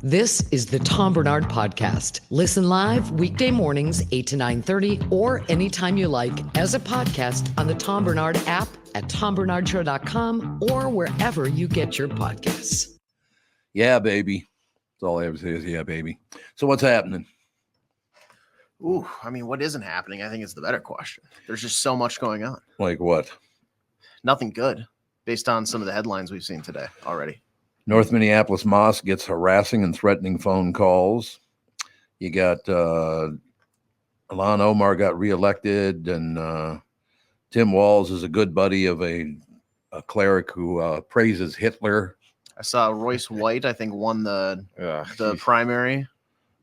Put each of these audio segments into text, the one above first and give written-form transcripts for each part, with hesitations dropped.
This is the Tom Barnard Podcast. Listen live weekday mornings, 8 to 9:30, or anytime you like as a podcast on the Tom Barnard app at tombarnardshow.com or wherever you get your podcasts. Yeah, baby. That's all I ever say is, yeah, baby. So what's happening? Ooh, I mean, what isn't happening? I think is the better question. There's just so much going on. Like what? Nothing good based on some of the headlines we've seen today already. North Minneapolis Moss gets harassing and threatening phone calls. You got Ilhan Omar got reelected, and Tim Walz is a good buddy of a cleric who praises Hitler. I saw Royce White, I think, won the primary.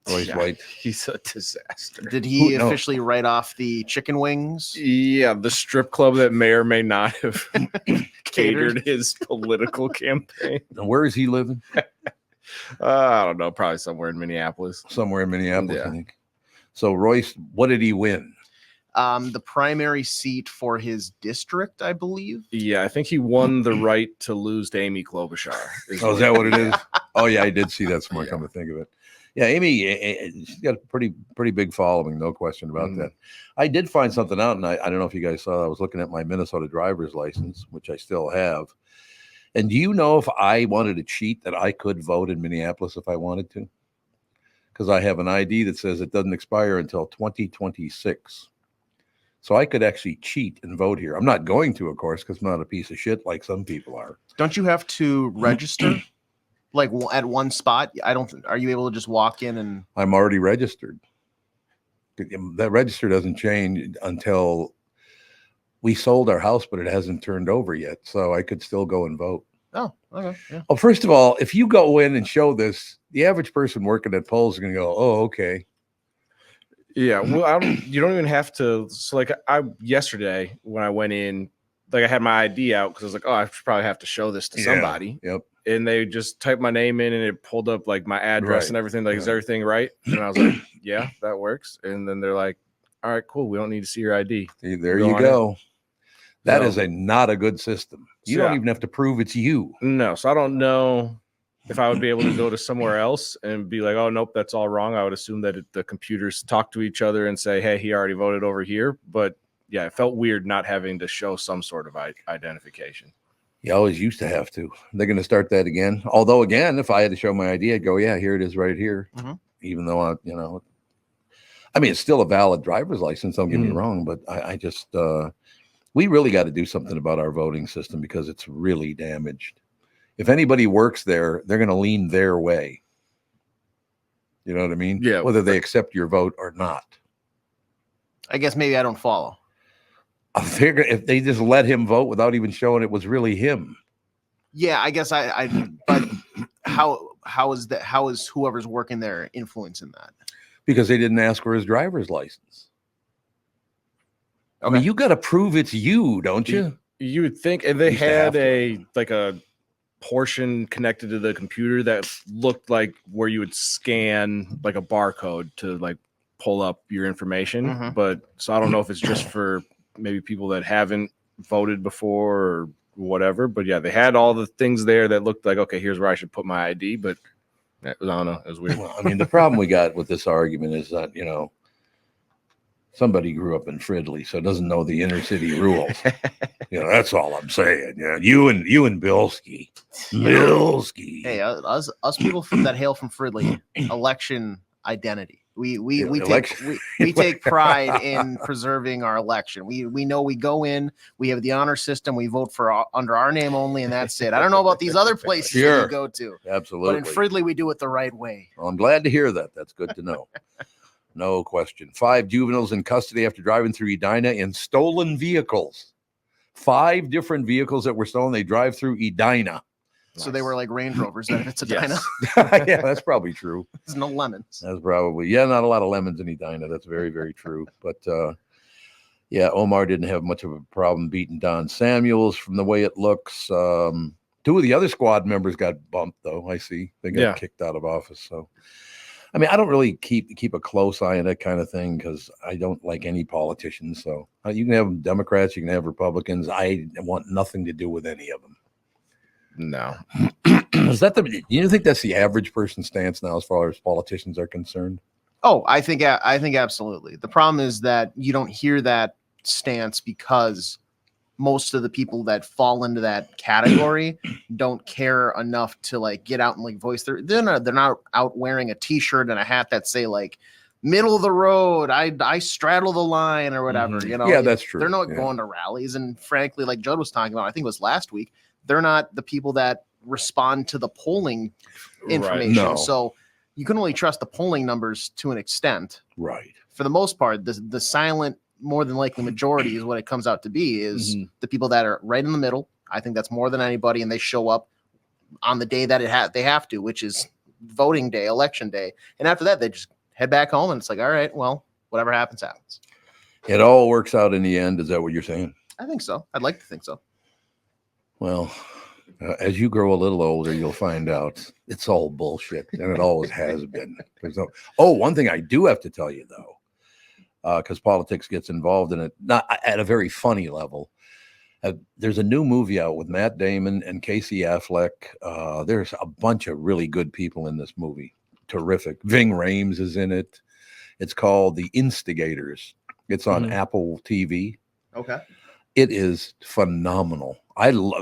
Royce White. He's a disaster. Did he officially write off the chicken wings? Yeah, the strip club that may or may not have catered his political campaign. And where is he living? I don't know, probably somewhere in Minneapolis. Somewhere in Minneapolis, Yeah. I think. So Royce, what did he win? The primary seat for his district, I believe. Yeah, I think he won the right to lose to Amy Klobuchar. Is that what it is? Oh, yeah, I did see that somewhere, come to think of it. Yeah, Amy, she's got a pretty big following, no question about that. I did find something out, and I don't know if you guys saw, I was looking at my Minnesota driver's license, which I still have. And do you know if I wanted to cheat that I could vote in Minneapolis if I wanted to? Because I have an ID that says it doesn't expire until 2026. So I could actually cheat and vote here. I'm not going to, of course, because I'm not a piece of shit like some people are. Don't you have to register? Like at one spot? Are you able to just walk in and... I'm already registered. That register doesn't change until we sold our house, but it hasn't turned over yet. So I could still go and vote. Oh, okay. Yeah. Well, first of all, if you go in and show this, the average person working at polls is going to go, oh, okay. Yeah, well, you don't even have to. So, like, yesterday when I went in, like, I had my ID out because I was like, oh, I should probably have to show this to somebody. Yep. And they just typed my name in, and it pulled up like my address and everything. Like, is everything right? And I was like, yeah, that works. And then they're like, all right, cool. We don't need to see your ID. There you go. That is not a good system. You don't even have to prove it's you. No. So I don't know if I would be able to go to somewhere else and be like, oh, nope, that's all wrong. I would assume that the computers talk to each other and say, hey, he already voted over here. But yeah, it felt weird not having to show some sort of identification. You always used to have to. They're going to start that again. Although, again, if I had to show my ID, I'd go, yeah, here it is right here. Mm-hmm. Even though, I mean, it's still a valid driver's license. Don't get me wrong. But I just, we really got to do something about our voting system because it's really damaged. If anybody works there, they're going to lean their way. You know what I mean? Yeah. Whether they accept your vote or not. I guess maybe I don't follow. If they just let him vote without even showing it was really him. Yeah, I guess but how is whoever's working there influencing that? Because they didn't ask for his driver's license. Okay. I mean, you got to prove it's you, don't you? You would think, and they had a portion connected to the computer that looked like where you would scan like a barcode to like pull up your information. Mm-hmm. But so I don't know if it's just for maybe people that haven't voted before or whatever. But yeah, they had all the things there that looked like, okay, here's where I should put my ID. But I don't know. It was weird. Well, I mean, the problem we got with this argument is that, somebody grew up in Fridley, so doesn't know the inner city rules. That's all I'm saying. Yeah, you and Bilski. Hey, us people that hail from Fridley, election identity. We take pride in preserving our election. We know we go in, we have the honor system, we vote for under our name only, and that's it. I don't know about these other places that you go to. Absolutely. But in Fridley, we do it the right way. Well, I'm glad to hear that. That's good to know. No question. 5 juveniles in custody after driving through Edina in stolen vehicles. 5 different vehicles that were stolen. They drive through Edina. So they were like Range Rovers. Then it's Edina. Yeah, that's probably true. There's no lemons. That's probably, not a lot of lemons in Edina. That's very, very true. But Omar didn't have much of a problem beating Don Samuels from the way it looks. 2 of the other squad members got bumped, though. I see they got kicked out of office. So, I mean, I don't really keep a close eye on that kind of thing because I don't like any politicians. So you can have Democrats, you can have Republicans. I want nothing to do with any of them. No. Is that you think that's the average person's stance now as far as politicians are concerned? Oh, I think absolutely. The problem is that you don't hear that stance because most of the people that fall into that category don't care enough to like get out and like voice they're not out wearing a t-shirt and a hat that say like middle of the road, I straddle the line or whatever, you know. Yeah, that's true. They're not going to rallies, and frankly, like Judd was talking about, I think it was last week, they're not the people that respond to the polling information. No. So you can only trust the polling numbers to an extent. Right. For the most part, the silent, more than likely majority is what it comes out to be is the people that are right in the middle. I think that's more than anybody, and they show up on the day that they have to, which is voting day, election day. And after that, they just head back home, and it's like, all right, well, whatever happens, happens. It all works out in the end. Is that what you're saying? I think so. I'd like to think so. Well, as you grow a little older, you'll find out it's all bullshit, and it always has been. One thing I do have to tell you, though, because politics gets involved in it, not at a very funny level. There's a new movie out with Matt Damon and Casey Affleck. There's a bunch of really good people in this movie. Terrific. Ving Rhames is in it. It's called The Instigators. It's on Apple TV. Okay. It is phenomenal.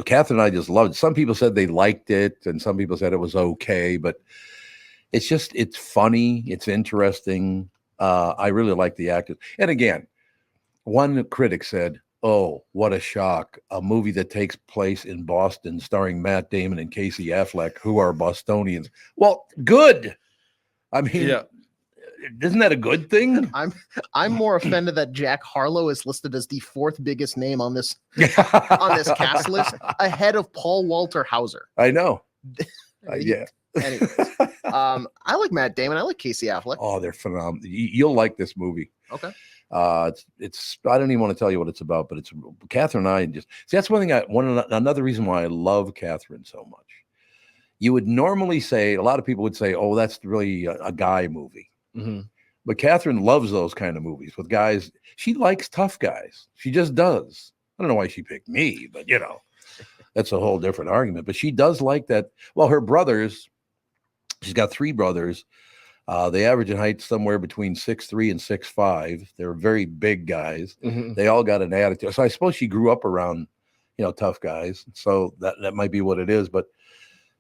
Catherine and I just loved it. Some people said they liked it, and some people said it was okay, but it's funny. It's interesting. I really like the actors. And again, one critic said, "Oh, what a shock. A movie that takes place in Boston starring Matt Damon and Casey Affleck, who are Bostonians." Well, good. I mean, isn't that a good thing? I'm more offended that Jack Harlow is listed as the fourth biggest name on this cast list, ahead of Paul Walter Hauser. I know. Yeah. Anyways, I like Matt Damon. I like Casey Affleck. Oh, they're phenomenal. You'll like this movie. Okay. It's I don't even want to tell you what it's about, but it's Catherine and I just see. That's one thing. Another reason why I love Catherine so much. You would normally say, a lot of people would say, "Oh, that's really a guy movie." But Catherine loves those kind of movies with guys. She likes tough guys. She just does. I don't know why she picked me, but you know, that's a whole different argument. But she does like that. Well, her brothers. She's got 3 brothers. They average in height somewhere between 6'3" and 6'5". They're very big guys. They all got an attitude. So I suppose she grew up around, tough guys. So that might be what it is. But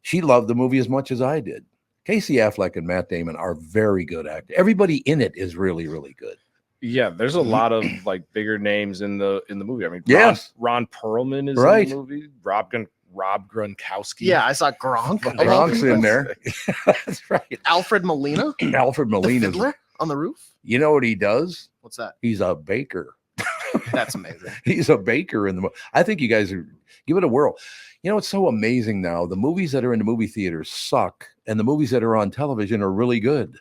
she loved the movie as much as I did. Casey Affleck and Matt Damon are very good actors. Everybody in it is really, really good. Yeah, there's a lot of like bigger names in the movie. I mean, yes, Ron Perlman is right in the movie. Rob Gronkowski. Yeah, I saw Gronk. Gronk's in there. That's right. Alfred Molina. Alfred Molina. The fiddler on the roof. You know what he does? What's that? He's a baker. That's amazing. He's a baker in the movie. I think you guys give it a whirl. You know, it's so amazing now. The movies that are in the movie theaters suck, and the movies that are on television are really good.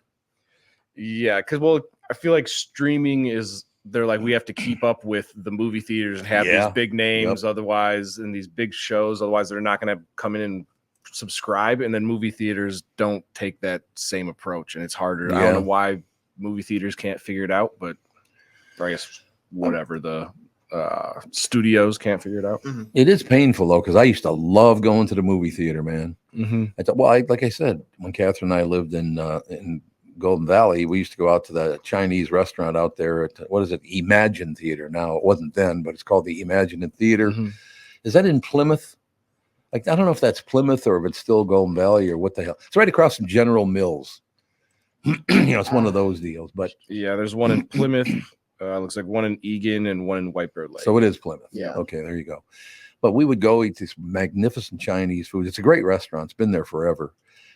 Yeah, because I feel like streaming they're like, we have to keep up with the movie theaters and have these big names, otherwise, and these big shows, otherwise they're not going to come in and subscribe. And then movie theaters don't take that same approach, and it's harder. I don't know why movie theaters can't figure it out, but I guess whatever, the studios can't figure it out. It is painful though, because I used to love going to the movie theater, man. Like I said, when Catherine and I lived in Golden Valley, we used to go out to the Chinese restaurant out there at Imagine Theater. Now it wasn't then, but it's called the Imagine Theater. Is that in Plymouth? Like, I don't know if that's Plymouth or if it's still Golden Valley or what the hell. It's right across from General Mills. It's one of those deals. But yeah, there's one in Plymouth. Looks like one in Egan and one in White Bear Lake. So it is Plymouth. Yeah. Okay, there you go. But we would go eat this magnificent Chinese food. It's a great restaurant. It's been there forever.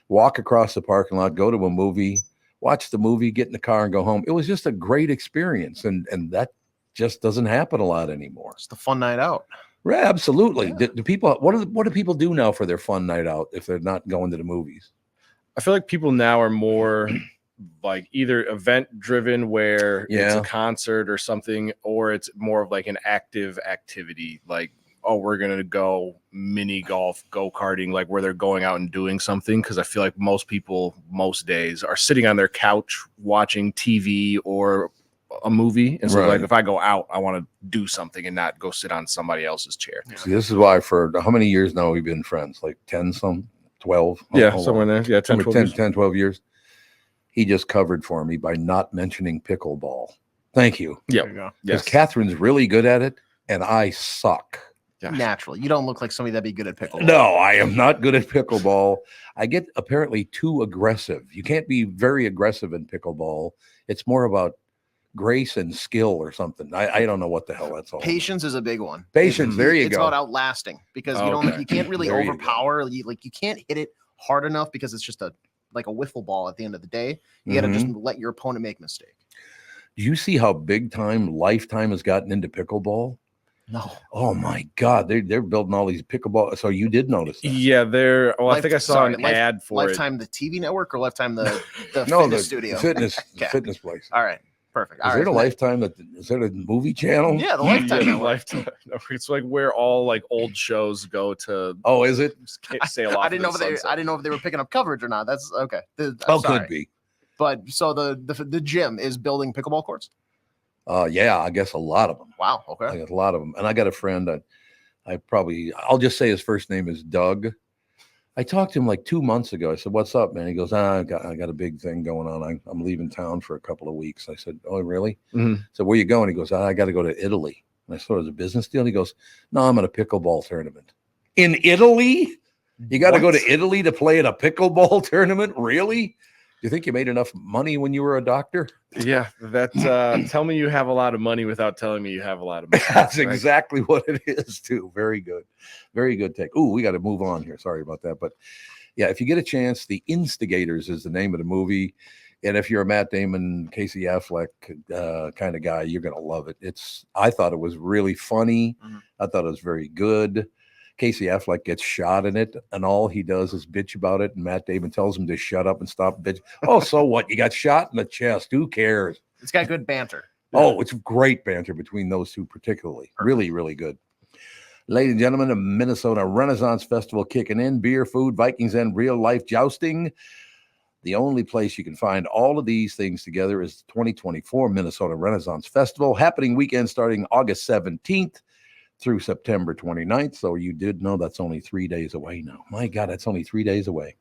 Walk across the parking lot, go to a movie, watch the movie, get in the car and go home. It was just a great experience. And that just doesn't happen a lot anymore. It's the fun night out. Right, absolutely. Yeah. Do people, what do people do now for their fun night out if they're not going to the movies? I feel like people now are more like either event driven where it's a concert or something, or it's more of like an active activity, like, oh, we're going to go mini golf, go-karting, like where they're going out and doing something. Because I feel like most people, most days, are sitting on their couch watching TV or a movie. And so like, if I go out, I want to do something and not go sit on somebody else's chair. See, this is why for how many years now we've been friends? Like 10 some? 12. Yeah, somewhere in there. Yeah, 10, 12 years. He just covered for me by not mentioning pickleball. Thank you. Yeah. Because Yes. Catherine's really good at it, and I suck. Yeah. Naturally. You don't look like somebody that'd be good at pickleball. No, I am not good at pickleball. I get apparently too aggressive. You can't be very aggressive in pickleball. It's more about grace and skill or something. I don't know what the hell that's all Patience is a big one. Patience, there you It's go. about outlasting because you can't really There you overpower. You can't hit it hard enough because it's just like a wiffle ball at the end of the day. You got to just let your opponent make a mistake. Do you see how big time Lifetime has gotten into pickleball? No. Oh my God, they're building all these pickleball. So you did notice that? Yeah, I think I saw an ad for Lifetime, the TV network, or Lifetime, the no, fitness studio, fitness place. All right, perfect. Is there a Lifetime is there a movie channel? Yeah, the Lifetime network. Lifetime. No, it's like where all like old shows go to. Oh, is it? Sail off. I didn't know if they were picking up coverage or not. That's okay. Could be. But so the gym is building pickleball courts. Yeah, I guess a lot of them. Wow. Okay. I got a lot of them, and I got a friend that I'll just say his first name is Doug. I talked to him like 2 months ago. I said, "What's up, man?" He goes, I got a big thing going on. I'm leaving town for a couple of weeks." I said, "Oh, really?" So where you going? He goes, "I got to go to Italy." And I thought it was a business deal. He goes, "No, I'm at a pickleball tournament in Italy. You got to go to Italy to play at a pickleball tournament? Really? Do you think you made enough money when you were a doctor?" Yeah, tell me you have a lot of money without telling me you have a lot of money. That's right? Exactly what it is, too. Very good. Very good take. Ooh, we got to move on here. Sorry about that. But yeah, if you get a chance, The Instigators is the name of the movie. And if you're a Matt Damon, Casey Affleck kind of guy, you're going to love it. I thought it was really funny. I thought it was very good. Casey Affleck gets shot in it, and all he does is bitch about it. And Matt Damon tells him to shut up and stop bitch. Oh, so what? You got shot in the chest. Who cares? It's got good banter. Oh, it's great banter between those two, particularly. Really, really good. Ladies and gentlemen, the Minnesota Renaissance Festival kicking in. Beer, food, Vikings, and real-life jousting. The only place you can find all of these things together is the 2024 Minnesota Renaissance Festival, happening weekend starting August 17th. Through September 29th. So you did know that's only 3 days away now. My God, that's only 3 days away.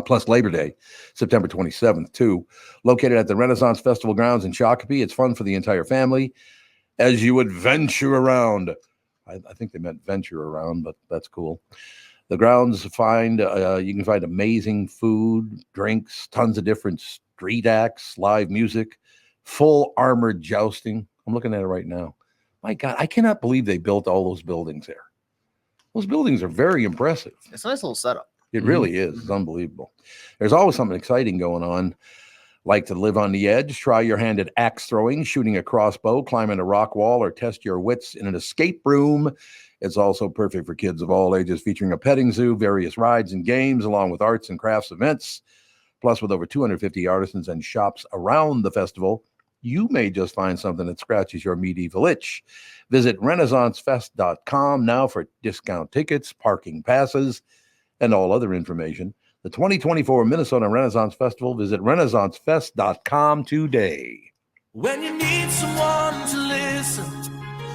Plus Labor Day, September 27th, too. Located at the Renaissance Festival grounds in Shakopee. It's fun for the entire family as you would venture around. I think they meant venture around, but that's cool. The grounds you can find amazing food, drinks, tons of different street acts, live music, full armored jousting. I'm looking at it right now. My God, I cannot believe they built all those buildings there. Those buildings are very impressive. It's a nice little setup. It really is. It's unbelievable. There's always something exciting going on. Like to live on the edge, try your hand at axe throwing, shooting a crossbow, climbing a rock wall, or test your wits in an escape room. It's also perfect for kids of all ages, featuring a petting zoo, various rides and games, along with arts and crafts events. Plus, with over 250 artisans and shops around the festival, you may just find something that scratches your medieval itch. Visit renaissancefest.com now for discount tickets, parking passes, and all other information. The 2024 Minnesota Renaissance Festival. Visit renaissancefest.com today. When you need someone to listen,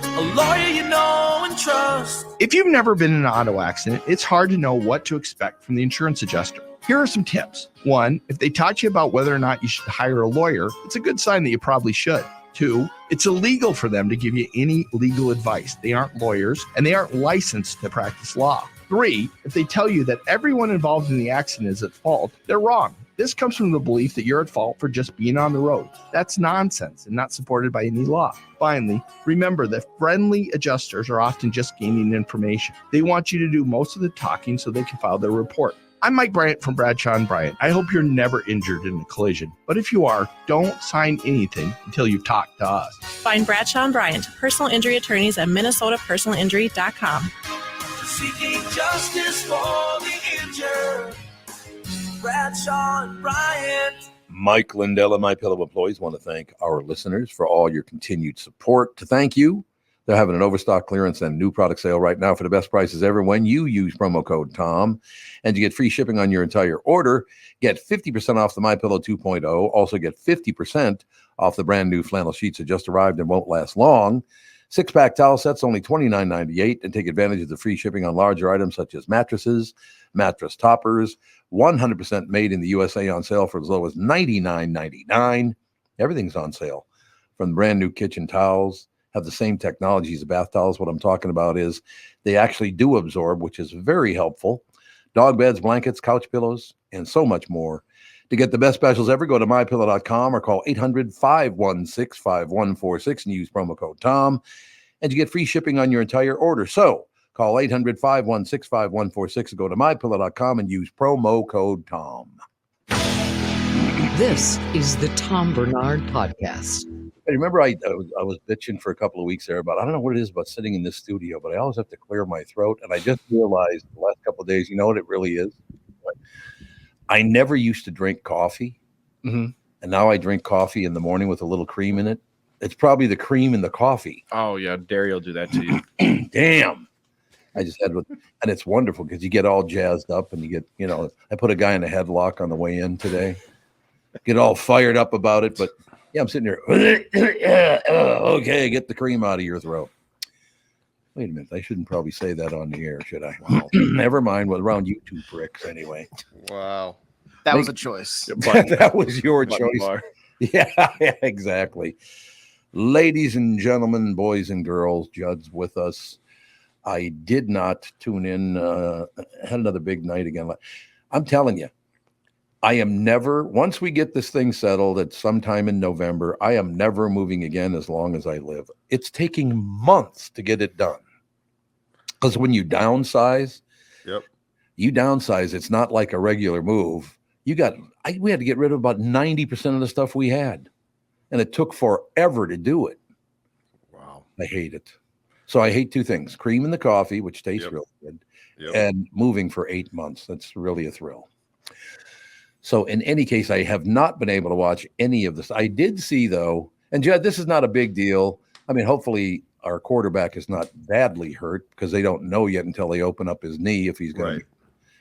a lawyer you know and trust. If you've never been in an auto accident, it's hard to know what to expect from the insurance adjuster. Here are some tips. 1, if they taught you about whether or not you should hire a lawyer, it's a good sign that you probably should. 2, it's illegal for them to give you any legal advice. They aren't lawyers and they aren't licensed to practice law. 3, if they tell you that everyone involved in the accident is at fault, they're wrong. This comes from the belief that you're at fault for just being on the road. That's nonsense and not supported by any law. Finally, remember that friendly adjusters are often just gaining information. They want you to do most of the talking so they can file their report. I'm Mike Bryant from Bradshaw & Bryant. I hope you're never injured in a collision. But if you are, don't sign anything until you've talked to us. Find Bradshaw & Bryant, personal injury attorneys at minnesotapersonalinjury.com. Seeking justice for the injured. Bradshaw & Bryant. Mike Lindell and MyPillow employees want to thank our listeners for all your continued support. To thank you, they're having an overstock clearance and new product sale right now for the best prices ever when you use promo code TOM. And to get free shipping on your entire order, get 50% off the MyPillow 2.0. Also get 50% off the brand new flannel sheets that just arrived and won't last long. 6-pack towel sets only $29.98, and take advantage of the free shipping on larger items such as mattresses, mattress toppers, 100% made in the USA, on sale for as low as $99.99. Everything's on sale. From brand new kitchen towels, have the same technology as bath towels. What I'm talking about is they actually do absorb, which is very helpful. Dog beds, blankets, couch pillows, and so much more. To get the best specials ever, go to mypillow.com or call 800-516-5146 and use promo code TOM, and you get free shipping on your entire order. So call 800-516-5146 and go to mypillow.com and use promo code TOM. This is the Tom Barnard Podcast. I remember I was bitching for a couple of weeks there about, I don't know what it is about sitting in this studio, but I always have to clear my throat. And I just realized the last couple of days, you know what it really is? I never used to drink coffee. Mm-hmm. And now I drink coffee in the morning with a little cream in it. It's probably the cream in the coffee. Oh, yeah. Dairy will do that to you. Damn. I just had and it's wonderful because you get all jazzed up and you get, I put a guy in a headlock on the way in today. Get all fired up about it, but yeah, I'm sitting there. Okay, get the cream out of your throat. Wait a minute, I shouldn't probably say that on the air, should I? Wow. Never mind. Well, around you two pricks anyway. Wow, that was a choice. That was your choice. Yeah, exactly. Ladies and gentlemen, boys and girls, Judd's with us. I did not tune in. Had another big night again. I'm telling you. I am never, once we get this thing settled at sometime in November, I am never moving again as long as I live. It's taking months to get it done. Because when you downsize, it's not like a regular move. We had to get rid of about 90% of the stuff we had. And it took forever to do it. Wow. I hate it. So I hate two things: cream in the coffee, which tastes real good, and moving for 8 months. That's really a thrill. So in any case, I have not been able to watch any of this. I did see, though, and Judd, this is not a big deal. I mean, hopefully our quarterback is not badly hurt because they don't know yet until they open up his knee if he's going to be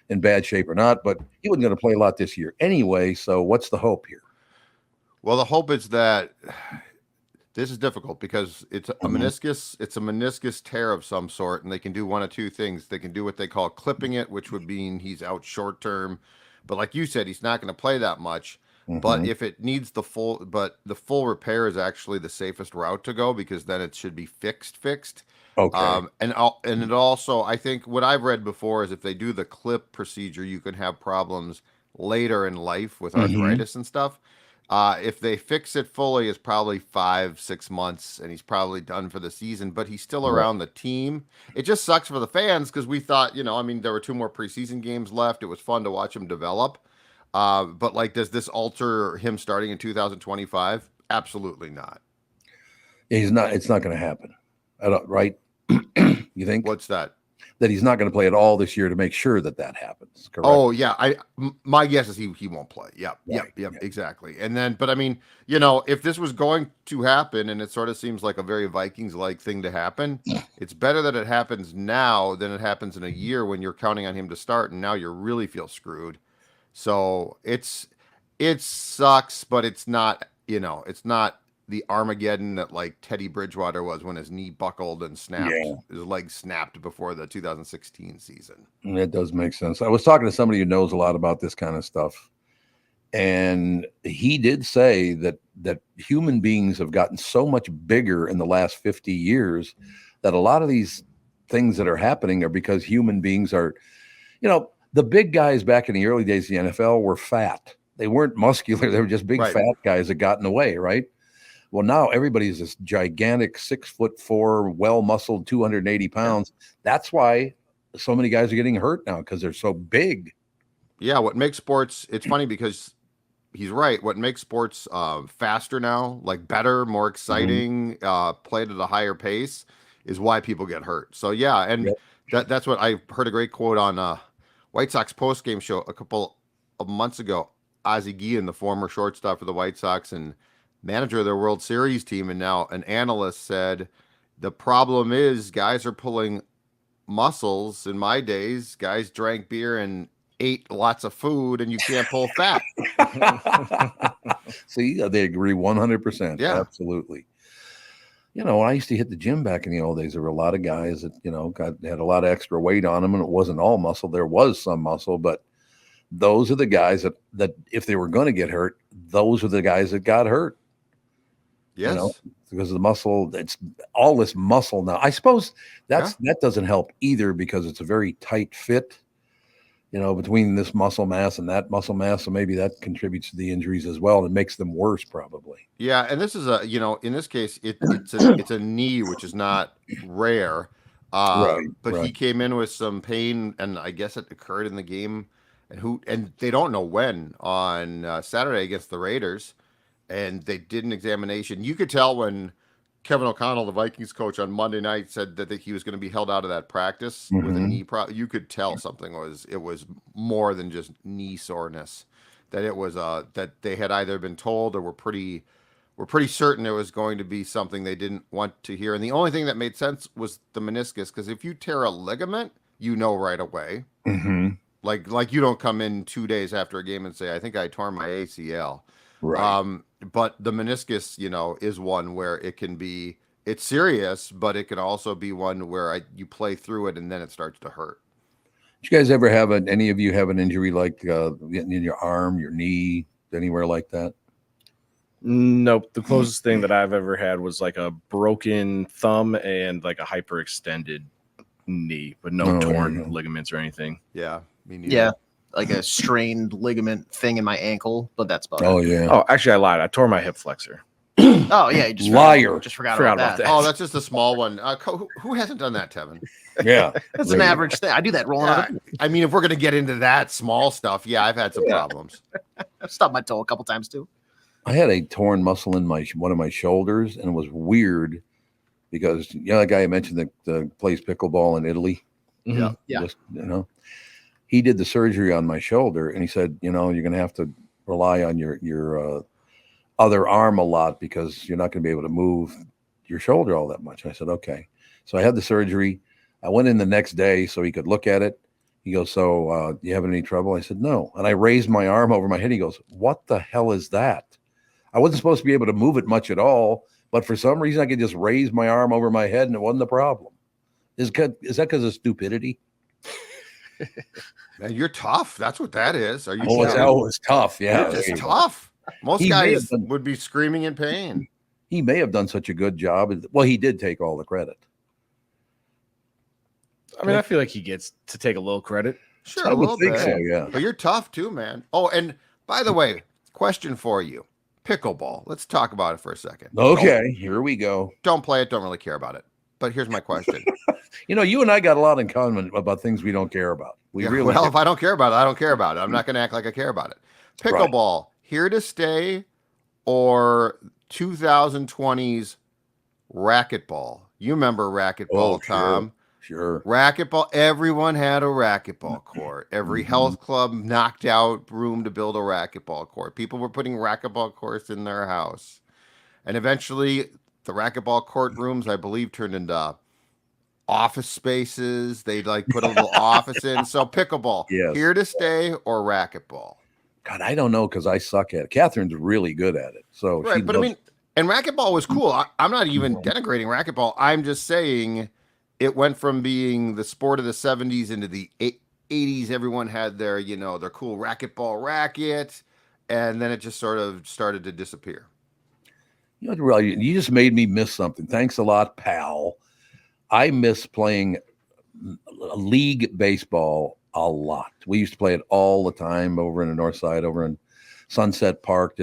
in bad shape or not. But he wasn't going to play a lot this year anyway. So what's the hope here? Well, the hope is that this is difficult because it's a meniscus. It's a meniscus tear of some sort, and they can do one of two things. They can do what they call clipping it, which would mean he's out short term. But like you said, he's not going to play that much. But if it needs the full repair is actually the safest route to go, because then it should be fixed. Okay. And it also, I think what I've read before is if they do the clip procedure, you can have problems later in life with arthritis and stuff. If they fix it fully, it's probably 5-6 months, and he's probably done for the season, but he's still around the team. It just sucks for the fans because we thought, there were 2 more preseason games left. It was fun to watch him develop. But does this alter him starting in 2025? Absolutely not. Yeah, he's not. It's not going to happen. Right? You think? What's that? That he's not going to play at all this year to make sure that happens. Correct? Oh yeah, my guess is he won't play. Yep, exactly. And then, but I mean, if this was going to happen, and it sort of seems like a very Vikings-like thing to happen, it's better that it happens now than it happens in a year when you're counting on him to start, and now you really feel screwed. So it sucks, but it's not, it's not the Armageddon that like Teddy Bridgewater was when his knee buckled and snapped. His leg snapped before the 2016 season. That does make sense. I was talking to somebody who knows a lot about this kind of stuff, and he did say that human beings have gotten so much bigger in the last 50 years that a lot of these things that are happening are because human beings are, the big guys back in the early days of the NFL were fat. They weren't muscular. They were just big fat guys that got in the way, right? Well, now everybody's this gigantic 6'4", well-muscled, 280 pounds. That's why so many guys are getting hurt now, because they're so big. Yeah, what makes sports, it's funny because he's right. What makes sports faster now, like better, more exciting, played at a higher pace, is why people get hurt. So yeah, and that's what I heard a great quote on White Sox postgame show a couple of months ago. Ozzie Guillen, the former shortstop for the White Sox and manager of their World Series team, and now an analyst, said the problem is guys are pulling muscles. In my days, guys drank beer and ate lots of food, and you can't pull fat. See, they agree 100%. Yeah, absolutely. When I used to hit the gym back in the old days, there were a lot of guys that, had a lot of extra weight on them, and it wasn't all muscle. There was some muscle, but those are the guys that if they were going to get hurt, those are the guys that got hurt. Yes. Because of the muscle, it's all this muscle now. I suppose that doesn't help either, because it's a very tight fit, between this muscle mass and that muscle mass. So maybe that contributes to the injuries as well. And it makes them worse, probably. Yeah. And this is in this case, it's a knee, which is not rare. But he came in with some pain, and I guess it occurred in the game, and they don't know when, on Saturday against the Raiders. And they did an examination. You could tell when Kevin O'Connell, the Vikings coach, on Monday night said that he was going to be held out of that practice with a knee problem. You could tell something was more than just knee soreness. That it was that they had either been told or were pretty certain it was going to be something they didn't want to hear. And the only thing that made sense was the meniscus, because if you tear a ligament, right away. Mm-hmm. Like you don't come in 2 days after a game and say, I think I tore my ACL. Right. But the meniscus, is one where it's serious, but it can also be one where you play through it and then it starts to hurt. Did you guys ever any of you have an injury like getting in your arm, your knee, anywhere like that? Nope. The closest thing that I've ever had was like a broken thumb and like a hyperextended knee, but no torn ligaments or anything. Yeah. Me neither. Yeah. Like a strained ligament thing in my ankle, but that's about it. Oh, yeah. Oh, actually, I lied. I tore my hip flexor. Oh, yeah. You just liar. Just forgot about that. Oh, that's just a small one. Who hasn't done that, Tevin? Yeah. That's an average thing. I do that rolling out. I mean, if we're going to get into that small stuff, I've had some problems. I've stubbed my toe a couple times, too. I had a torn muscle in one of my shoulders, and it was weird because, that guy I mentioned that plays pickleball in Italy? Mm-hmm. Yeah. Just, he did the surgery on my shoulder, and he said, you're going to have to rely on your other arm a lot because you're not going to be able to move your shoulder all that much. I said, okay. So I had the surgery. I went in the next day so he could look at it. He goes, so do you have any trouble? I said, no. And I raised my arm over my head. He goes, what the hell is that? I wasn't supposed to be able to move it much at all, but for some reason I could just raise my arm over my head and it wasn't a problem. Is that because of stupidity? Man, you're tough. That's what that is. Are you? It's tough. Yeah, it's tough. Most guys would be screaming in pain. He may have done such a good job. Well, he did take all the credit. I mean, I feel like he gets to take a little credit. Sure, a little bit. So, yeah. But you're tough too, man. Oh, and by the way, question for you: pickleball. Let's talk about it for a second. Okay, here we go. Don't play it. Don't really care about it. But here's my question. You and I got a lot in common about things we don't care about. If I don't care about it, I don't care about it. I'm not going to act like I care about it. Pickleball, here to stay, or 2020's racquetball? You remember racquetball, Tom? Sure. Racquetball. Everyone had a racquetball court. Every health club knocked out room to build a racquetball court. People were putting racquetball courts in their house. And eventually, the racquetball court rooms, I believe, turned into office spaces. They put a little office in. So pickleball, here to stay, or racquetball? God, I don't know because I suck at it. Catherine's really good at it. So right, but I mean, and racquetball was cool. I'm not even denigrating racquetball. I'm just saying it went from being the sport of the 70s into the 80s. Everyone had their, their cool racquetball racket, and then it just sort of started to disappear. You just made me miss something. Thanks a lot, pal. I miss playing league baseball a lot. We used to play it all the time over in the north side, over in Sunset Park.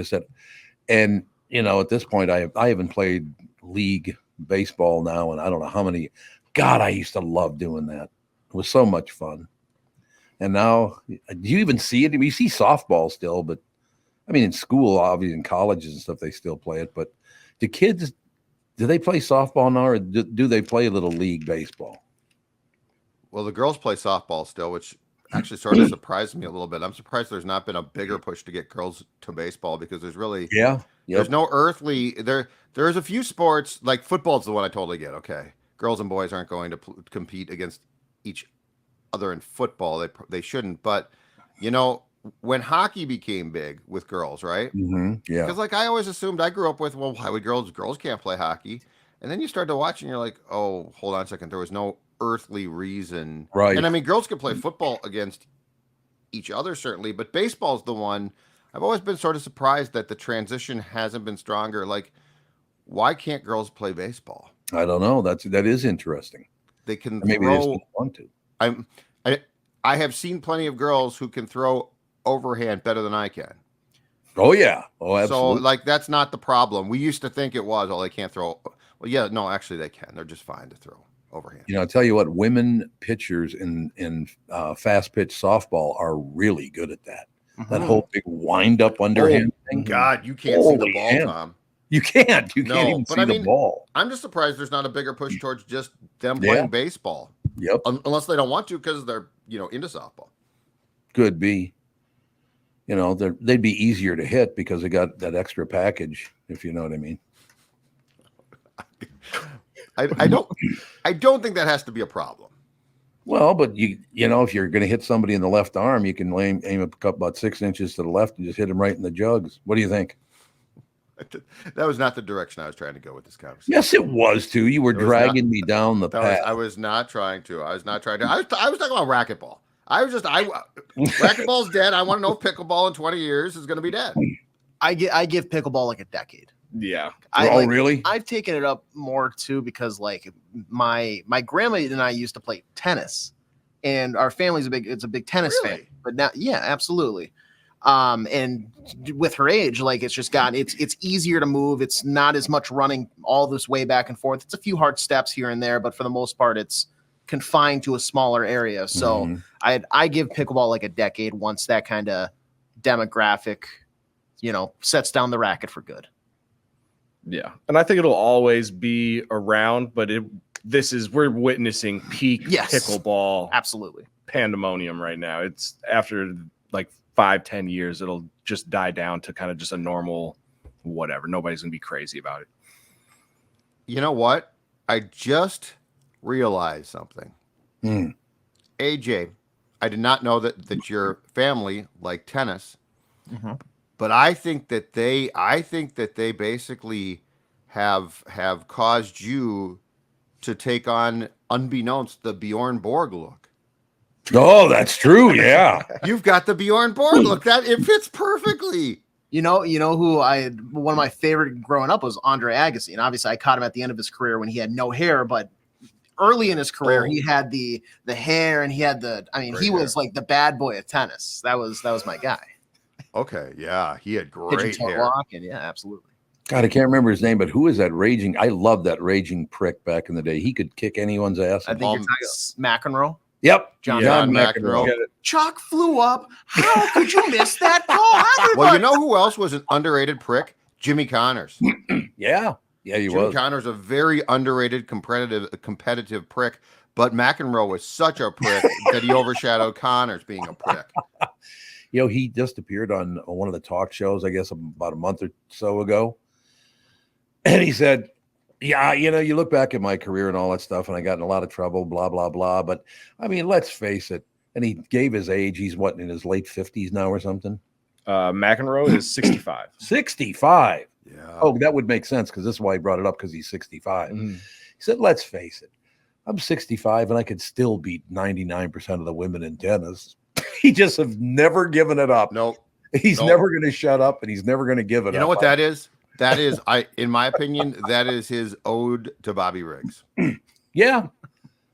And at this point, I haven't played league baseball now, and I don't know how many. God, I used to love doing that. It was so much fun. And now, do you even see it? We see softball still, but I mean, in school, obviously, in colleges and stuff, they still play it. But do kids? Do they play softball now, or do they play a little league baseball? Well, the girls play softball still, which actually sort of surprised me a little bit. I'm surprised there's not been a bigger push to get girls to baseball, because there's really there's no earthly there's a few sports, like football's the one I totally get. Okay, girls and boys aren't going to compete against each other in football. They shouldn't, but when hockey became big with girls, right? Mm-hmm. Yeah. Because I always assumed, I grew up with, well, why would girls can't play hockey? And then you start to watch and you're like, oh, hold on a second. There was no earthly reason. Right. And I mean, girls can play football against each other, certainly, but baseball's the one. I've always been sort of surprised that the transition hasn't been stronger. Like, why can't girls play baseball? I don't know. That is interesting. They can Maybe throw. they just don't want to. I have seen plenty of girls who can throw overhand better than I can. Oh yeah. Oh, absolutely. So like that's not the problem. We used to think it was, oh, they can't throw. Well, yeah, no, actually they can. They're just fine to throw overhand. I'll tell you what, women pitchers in fast pitch softball are really good at that. Mm-hmm. That whole big wind up underhand thing. God, you can't see the ball, man. Tom. You can't. You can't even see the ball. I'm just surprised there's not a bigger push towards just them playing baseball. Yep. Unless they don't want to because they're into softball. Could be. They'd be easier to hit because they got that extra package, if you know what I mean. I don't think that has to be a problem. Well, but if you're going to hit somebody in the left arm, you can aim about 6 inches to the left and just hit them right in the jugs. What do you think? That was not the direction I was trying to go with this conversation. Yes, it was too. You were dragging me down the path. I was not trying to. I was talking about racquetball. Racquetball's dead. I want to know if pickleball in 20 years is going to be dead. I give pickleball like a decade. Yeah. Really? I've taken it up more too because like my grandma and I used to play tennis, and our family's a big tennis fan. But now, yeah, absolutely. And with her age, like it's just it's easier to move. It's not as much running all this way back and forth. It's a few hard steps here and there, but for the most part, it's confined to a smaller area. So I give pickleball like a decade once that kind of demographic, sets down the racket for good. Yeah. And I think it'll always be around, but we're witnessing peak pickleball. Absolutely. Pandemonium right now. It's after like 5-10 years, it'll just die down to kind of just a normal whatever. Nobody's gonna be crazy about it. You know what? I just realized something. AJ, I did not know that your family liked tennis, but I think that they basically have caused you to take on, unbeknownst, the Bjorn Borg look. Oh, that's true. Yeah. You've got the Bjorn Borg look. It fits perfectly. You know who one of my favorite growing up was Andre Agassi. And obviously I caught him at the end of his career when he had no hair, but early in his career, he had the hair and he had he was like the bad boy of tennis. That was my guy. Okay. Yeah. He had great hair. Walking. Yeah, absolutely. God, I can't remember his name, but who is that raging? I love that raging prick back in the day. He could kick anyone's ass. I think you're talking McEnroe. Yep. John McEnroe. Chalk flew up. How could you miss that call? Well, you know who else was an underrated prick? Jimmy Connors. Yeah, he was. Jimmy Connors, a very underrated competitive prick, but McEnroe was such a prick that he overshadowed Connors being a prick. He just appeared on one of the talk shows, I guess, about a month or so ago. And he said, yeah, you look back at my career and all that stuff, and I got in a lot of trouble, blah, blah, blah. But, I mean, let's face it. And he gave his age. He's, in his late 50s now or something? McEnroe is 65. 65? Yeah. Oh, that would make sense because this is why he brought it up, because he's 65. He said, let's face it. I'm 65, and I could still beat 99% of the women in tennis. He just has never given it up. No. He's never going to shut up, and he's never going to give it up. You know what that is? That is, in my opinion, that is his ode to Bobby Riggs. Yeah,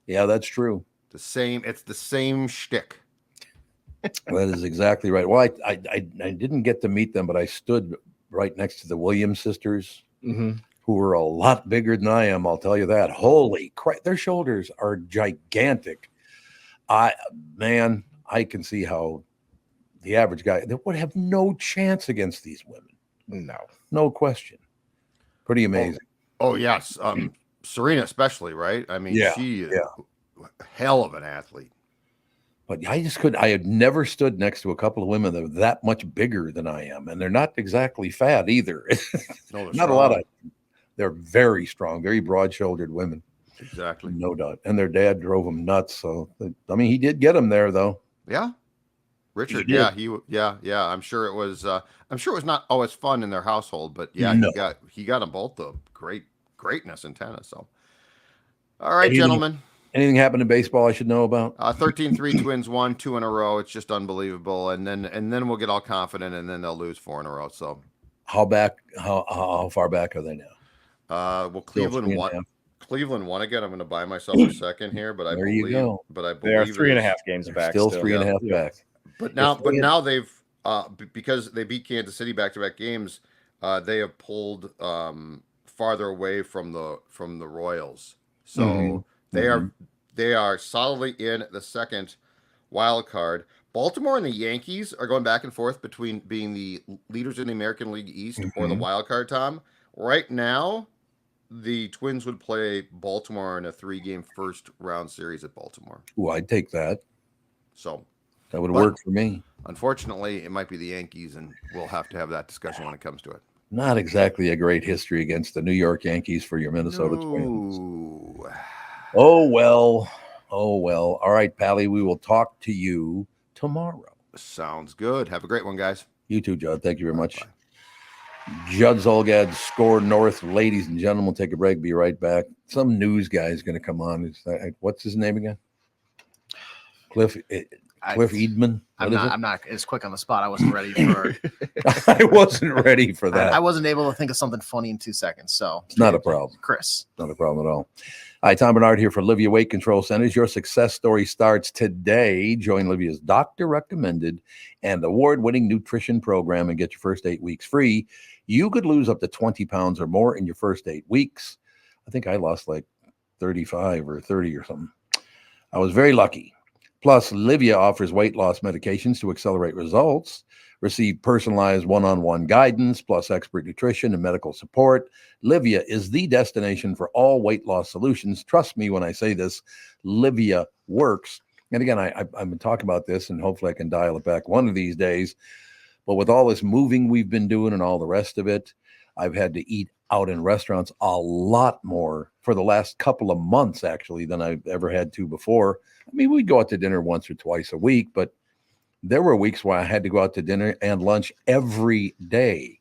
that's true. It's the same shtick. That is exactly right. Well, I didn't get to meet them, but I stood right next to the Williams sisters, who were a lot bigger than I am. I'll tell you that. Holy crap, their shoulders are gigantic. I can see how the average guy would have no chance against these women. No question. Pretty amazing. Oh yes. Serena especially, right? I mean, she is a hell of an athlete. But I just couldn't. I had never stood next to a couple of women that were that much bigger than I am. And they're not exactly fat either. No, not strong. A lot of, they're very strong, very broad-shouldered women. Exactly. No doubt. And their dad drove them nuts. So, he did get them there though. Yeah. Richard, yeah. I'm sure it was not always fun in their household, but yeah, no. he got them both the great greatness in tennis. So, all right, gentlemen. Anything happened in baseball I should know about? 13-3 Twins won 2 in a row. It's just unbelievable. And then we'll get all confident, and then they'll lose 4 in a row. So, how far back are they now? Well, Cleveland won. Cleveland won again. I'm going to buy myself a second here, but I believe they are 3.5 games back. Still 3.5 back. But now they've because they beat Kansas City back-to-back games. They have pulled farther away from the Royals. So they are solidly in the second wild card. Baltimore and the Yankees are going back and forth between being the leaders in the American League East or the wild card, Tom. Right now, the Twins would play Baltimore in a 3-game first-round series at Baltimore. Ooh, I'd take that. So that would work for me. Unfortunately, it might be the Yankees, and we'll have to have that discussion when it comes to it. Not exactly a great history against the New York Yankees for your Minnesota Twins. Oh, well. All right, Pally, we will talk to you tomorrow. Sounds good. Have a great one, guys. You too, Judd. Thank you very much. Bye. Judd Zulgad, SKOR North. Ladies and gentlemen, take a break. Be right back. Some news guy is going to come on. What's his name again? Cliff Eadman. I'm not as quick on the spot. I wasn't ready for. I wasn't ready for that. I wasn't able to think of something funny in 2 seconds. So it's not a problem, Chris. Not a problem at all. Hi, Tom Barnard here for Livia Weight Control Centers. Your success story starts today. Join Livia's doctor-recommended and award-winning nutrition program and get your first 8 weeks free. You could lose up to 20 pounds or more in your first 8 weeks. I think I lost like 35 or 30 or something. I was very lucky. Plus, Livia offers weight loss medications to accelerate results. Receive personalized one-on-one guidance, plus expert nutrition and medical support. Livia is the destination for all weight loss solutions. Trust me when I say this, Livia works. And again, I've been talking about this, and hopefully I can dial it back one of these days. But with all this moving we've been doing and all the rest of it, I've had to eat out in restaurants a lot more for the last couple of months, actually, than I've ever had to before. I mean, we'd go out to dinner once or twice a week, but there were weeks where I had to go out to dinner and lunch every day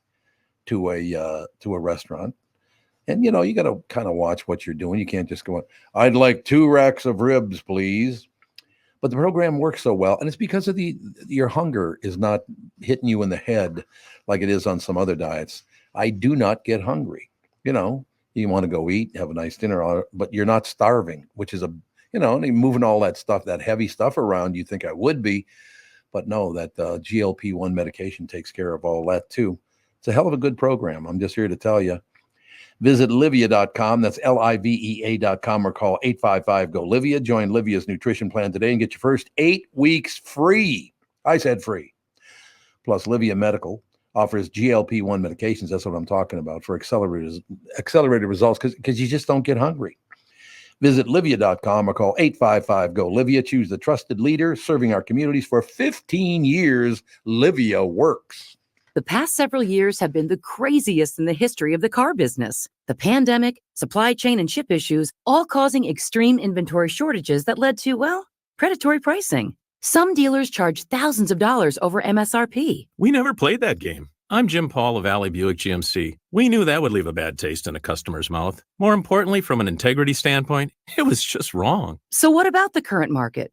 to a restaurant. And, you got to kind of watch what you're doing. You can't just go, I'd like 2 racks of ribs, please. But the program works so well. And it's because of your hunger is not hitting you in the head like it is on some other diets. I do not get hungry. You want to go eat, have a nice dinner, but you're not starving, which is moving all that stuff, that heavy stuff around, you think I would be. But no, that GLP-1 medication takes care of all that too. It's a hell of a good program. I'm just here to tell you. Visit Livia.com. That's Livea.com or call 855-GO-LIVIA. Join Livia's nutrition plan today and get your first 8 weeks free. I said free. Plus, Livia Medical offers GLP-1 medications. That's what I'm talking about, for accelerated results because you just don't get hungry. Visit Livia.com or call 855-GO-LIVIA. Choose the trusted leader serving our communities for 15 years. Livia works. The past several years have been the craziest in the history of the car business. The pandemic, supply chain and chip issues, all causing extreme inventory shortages that led to, predatory pricing. Some dealers charge thousands of dollars over MSRP. We never played that game. I'm Jim Paul of Valley Buick GMC. We knew that would leave a bad taste in a customer's mouth. More importantly, from an integrity standpoint, it was just wrong. So what about the current market?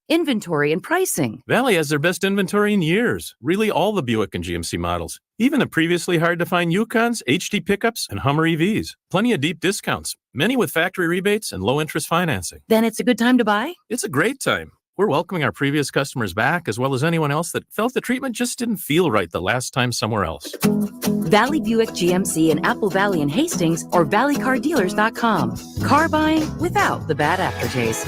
Inventory and pricing. Valley has their best inventory in years. Really all the Buick and GMC models. Even the previously hard-to-find Yukons, HD pickups, and Hummer EVs. Plenty of deep discounts. Many with factory rebates and low-interest financing. Then it's a good time to buy? It's a great time. We're welcoming our previous customers back, as well as anyone else that felt the treatment just didn't feel right the last time somewhere else. Valley Buick GMC in Apple Valley and Hastings or valleycardealers.com. Car buying without the bad aftertaste.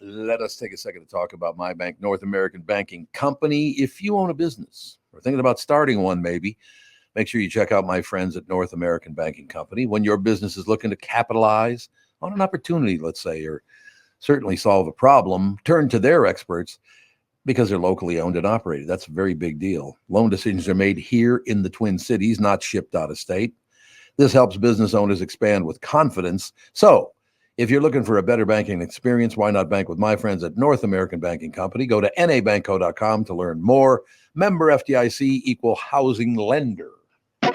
Let us take a second to talk about my bank, North American Banking Company. If you own a business or thinking about starting one, maybe, make sure you check out my friends at North American Banking Company. When your business is looking to capitalize on an opportunity, let's say, or certainly solve a problem, turn to their experts because they're locally owned and operated. That's a very big deal. Loan decisions are made here in the Twin Cities, not shipped out of state. This helps business owners expand with confidence. So if you're looking for a better banking experience, why not bank with my friends at North American Banking Company? Go to nabankco.com to learn more. Member FDIC, equal housing lender.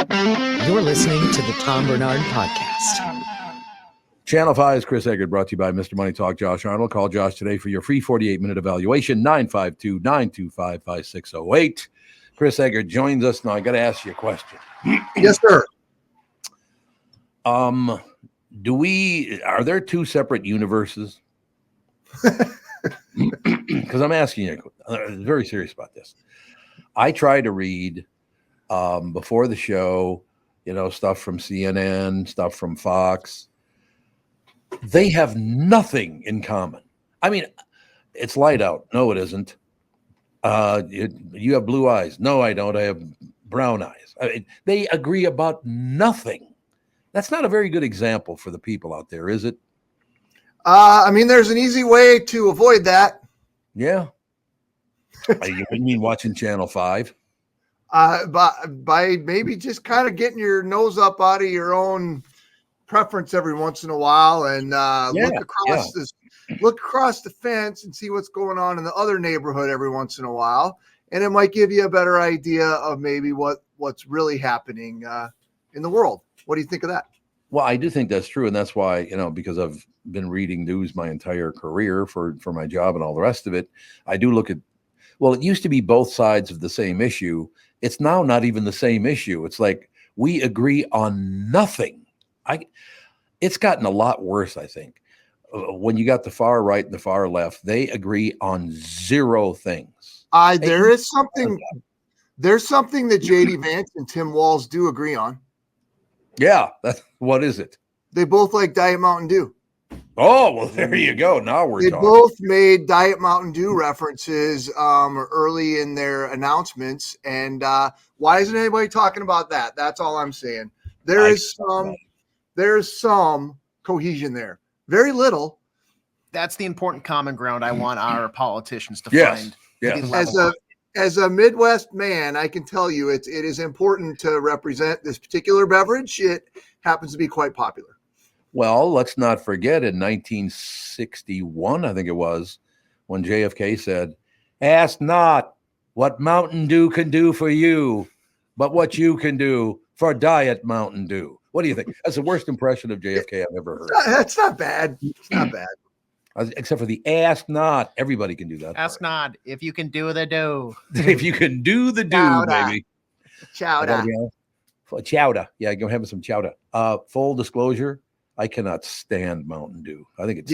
You're listening to the Tom Barnard Podcast. Channel 5's Chris Egert, brought to you by Mr. Money Talk, Josh Arnold. Call Josh today for your free 48-minute evaluation, 952-925-5608. Chris Egert joins us. Now, I got to ask you a question. Yes, sir. Are there two separate universes? Because I'm asking you, I'm very serious about this. I try to read before the show, stuff from CNN, stuff from Fox. They have nothing in common. I mean, it's light out. No, it isn't. You have blue eyes. No, I don't. I have brown eyes. I mean, they agree about nothing. That's not a very good example for the people out there, is it? There's an easy way to avoid that. Yeah. You mean watching Channel 5? By maybe just kind of getting your nose up out of your own preference every once in a while and look across the fence and see what's going on in the other neighborhood every once in a while, and it might give you a better idea of maybe what's really happening in the world. What do you think of that? Well, I do think that's true, and that's why, because I've been reading news my entire career for my job and all the rest of it, I do look at, it used to be both sides of the same issue. It's now not even the same issue. It's like we agree on nothing. It's gotten a lot worse, I think. When you got the far right and the far left, they agree on zero things. There's something that JD Vance and Tim Walz do agree on. Yeah, what is it? They both like Diet Mountain Dew. Oh, well, there you go. Now we're talking. They both made Diet Mountain Dew references early in their announcements. And why isn't anybody talking about that? That's all I'm saying. There's some cohesion there. Very little. That's the important common ground I want our politicians to find. Yes. As a Midwest man, I can tell you it is important to represent this particular beverage. It happens to be quite popular. Well, let's not forget in 1961, I think it was, when JFK said, "Ask not what Mountain Dew can do for you, but what you can do for Diet Mountain Dew." What do you think? That's the worst impression of JFK I've ever heard. That's not bad. It's not bad. Except for the ask not. Everybody can do that. Ask not if you can do the do. If you can do the do, baby. Chowder. Chowder. Yeah, go have some chowder. Full disclosure, I cannot stand Mountain Dew. I think it's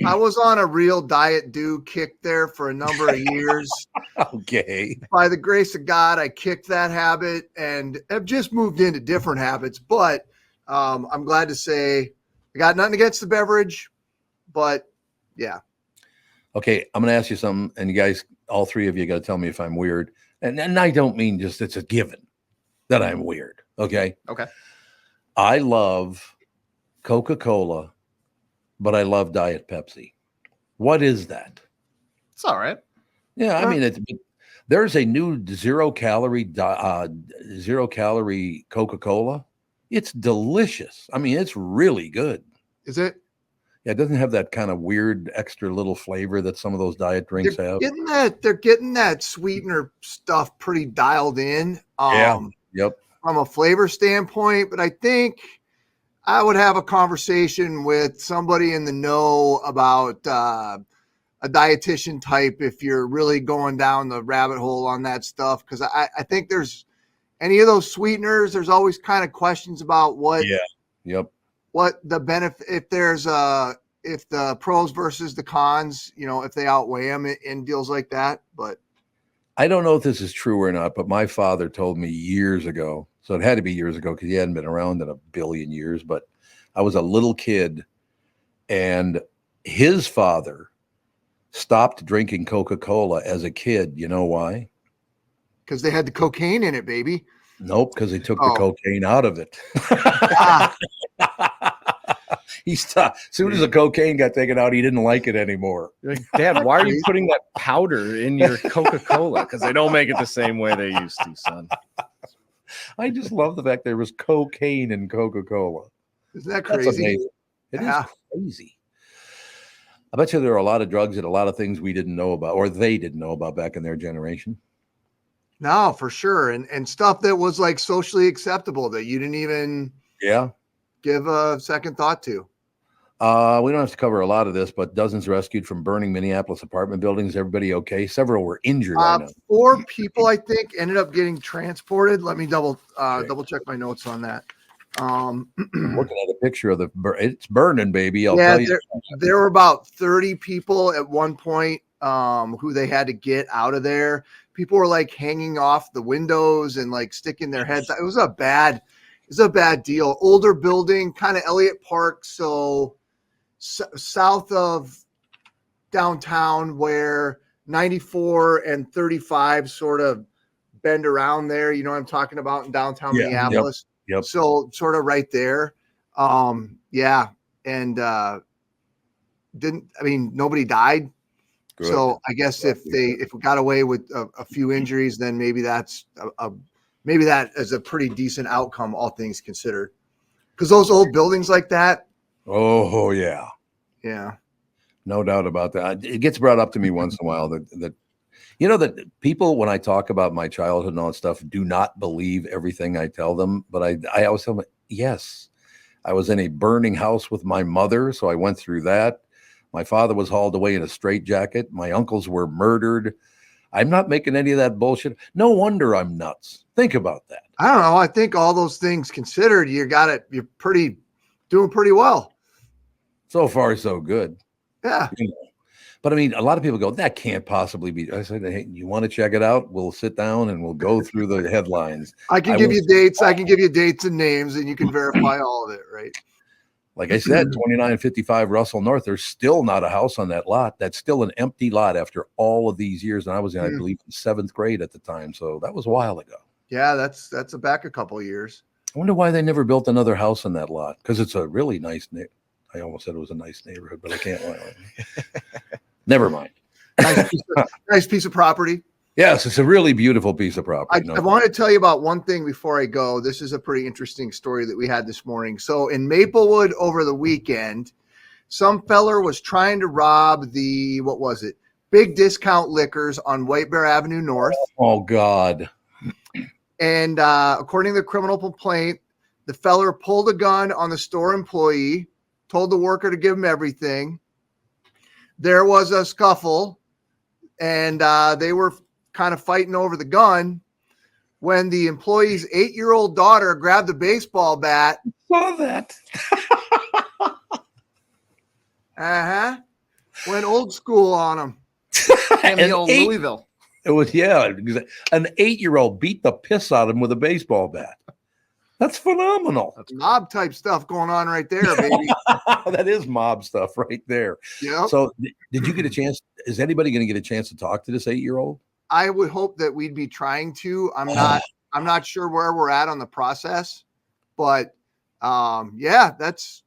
I was on a real Diet Dew kick there for a number of years. Okay. By the grace of God, I kicked that habit and have just moved into different habits. But I'm glad to say I got nothing against the beverage, but yeah. Okay, I'm going to ask you something, and you guys, all three of you, got to tell me if I'm weird. And I don't mean just it's a given that I'm weird. Okay. Okay. I love Coca-Cola, but I love Diet Pepsi. What is that? It's all right. Yeah, I mean, there's a new zero calorie Coca-Cola. It's delicious. I mean, it's really good. Is it? Yeah, it doesn't have that kind of weird extra little flavor that some of those diet drinks have. They're getting that sweetener stuff pretty dialed in. Yep. From a flavor standpoint, but I think I would have a conversation with somebody in the know about a dietitian type if you're really going down the rabbit hole on that stuff. Because I think there's any of those sweeteners, there's always kind of questions about what the benefit, if the pros versus the cons, if they outweigh them in deals like that. But I don't know if this is true or not, but my father told me years ago, so it had to be years ago because he hadn't been around in a billion years, but I was a little kid and his father stopped drinking Coca-Cola as a kid. You know why? Because they had the cocaine in it, baby. Nope, because they took the cocaine out of it. He stopped. As soon as the cocaine got taken out, he didn't like it anymore. You're like, Dad, why are you putting that powder in your Coca-Cola? Because they don't make it the same way they used to, son. I just love the fact there was cocaine in Coca-Cola. Isn't that crazy? It is crazy. I bet you there are a lot of drugs and a lot of things we didn't know about, or they didn't know about back in their generation. No, for sure. And stuff that was like socially acceptable that you didn't even give a second thought to. We don't have to cover a lot of this, but dozens rescued from burning Minneapolis apartment buildings. Everybody okay? Several were injured. 4 people, I think, ended up getting transported. Let me double check my notes on that. I'm looking at a picture of it's burning, baby. I'll tell you. There were about 30 people at one point who they had to get out of there. People were like hanging off the windows and like sticking their heads. It was a bad deal. Older building, kind of Elliott Park, so south of downtown, where 94 and 35 sort of bend around there. You know what I'm talking about, in downtown Minneapolis. Yep. So sort of right there. And nobody died. Good. So I guess if we got away with a few injuries, then maybe that's maybe that is a pretty decent outcome, all things considered. Because those old buildings like that. Oh yeah. Yeah. No doubt about that. It gets brought up to me once in a while that people, when I talk about my childhood and all that stuff, do not believe everything I tell them. But I always tell them, yes, I was in a burning house with my mother, so I went through that. My father was hauled away in a straitjacket. My uncles were murdered. I'm not making any of that bullshit. No wonder I'm nuts. Think about that. I don't know. I think all those things considered, you're doing pretty well. So far, so good. Yeah. But I mean, a lot of people go, that can't possibly be. I said, hey, you want to check it out? We'll sit down and we'll go through the headlines. I can give you dates. I can give you dates and names, and you can verify all of it, right? Like I said, 2955 Russell North, there's still not a house on that lot. That's still an empty lot after all of these years. And I was in, I believe, in 7th grade at the time. So that was a while ago. Yeah, that's back a couple of years. I wonder why they never built another house in that lot. Because it's a really nice neighborhood. I almost said it was a nice neighborhood, but I can't. Never mind. Nice piece of property. Yes, it's a really beautiful piece of property. I want to tell you about one thing before I go. This is a pretty interesting story that we had this morning. So in Maplewood over the weekend, some feller was trying to rob Big Discount Liquors on White Bear Avenue North. Oh, God. And according to the criminal complaint, the feller pulled a gun on the store employee, told the worker to give him everything. There was a scuffle, and they were kind of fighting over the gun when the employee's 8-year-old daughter grabbed the baseball bat. Saw that. Went old school on him. And the old Louisville. It was, an 8-year-old beat the piss out of him with a baseball bat. That's phenomenal. That's mob type stuff going on right there, baby. That is mob stuff right there. Yeah. So did you get a chance? Is anybody going to get a chance to talk to this 8-year-old? I would hope that we'd be trying to. I'm not sure where we're at on the process, but that's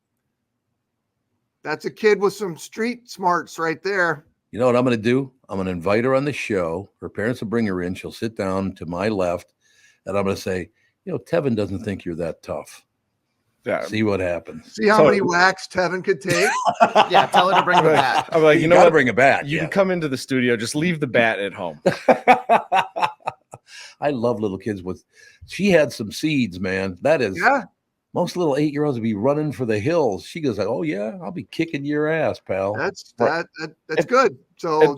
a kid with some street smarts right there. You know what I'm going to do? I'm going to invite her on the show. Her parents will bring her in. She'll sit down to my left, and I'm going to say, Tevin doesn't think you're that tough. Yeah. See what happens. See how many whacks Tevin could take? Yeah, tell her to bring the bat. I'm like, you know gotta what? Bring a bat. You can come into the studio. Just leave the bat at home. I love little kids she had some seeds, man. That is, most little 8-year-olds would be running for the hills. She goes like, oh yeah, I'll be kicking your ass, pal. That's good. So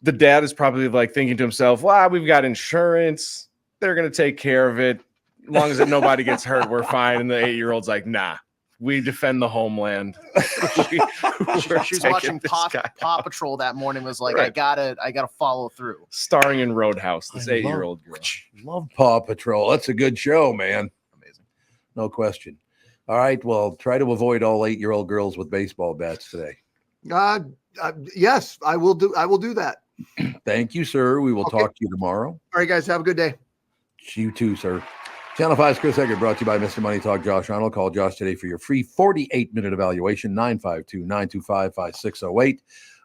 the dad is probably like thinking to himself, wow, we've got insurance. They're going to take care of it. As long as nobody gets hurt, we're fine. And the 8-year-old's like, nah, we defend the homeland. She was watching Paw Patrol that morning, was like, right. I gotta follow through. Starring in Roadhouse, this 8-year-old girl. Love Paw Patrol. That's a good show, man. Amazing. No question. All right. Well, try to avoid all 8-year-old girls with baseball bats today. Yes, I will do that. Thank you, sir. We will talk to you tomorrow. All right, guys. Have a good day. You too, sir. Channel 5's Chris Egert, brought to you by Mr. Money Talk, Josh Arnold. Call Josh today for your free 48-minute evaluation, 952-925-5608.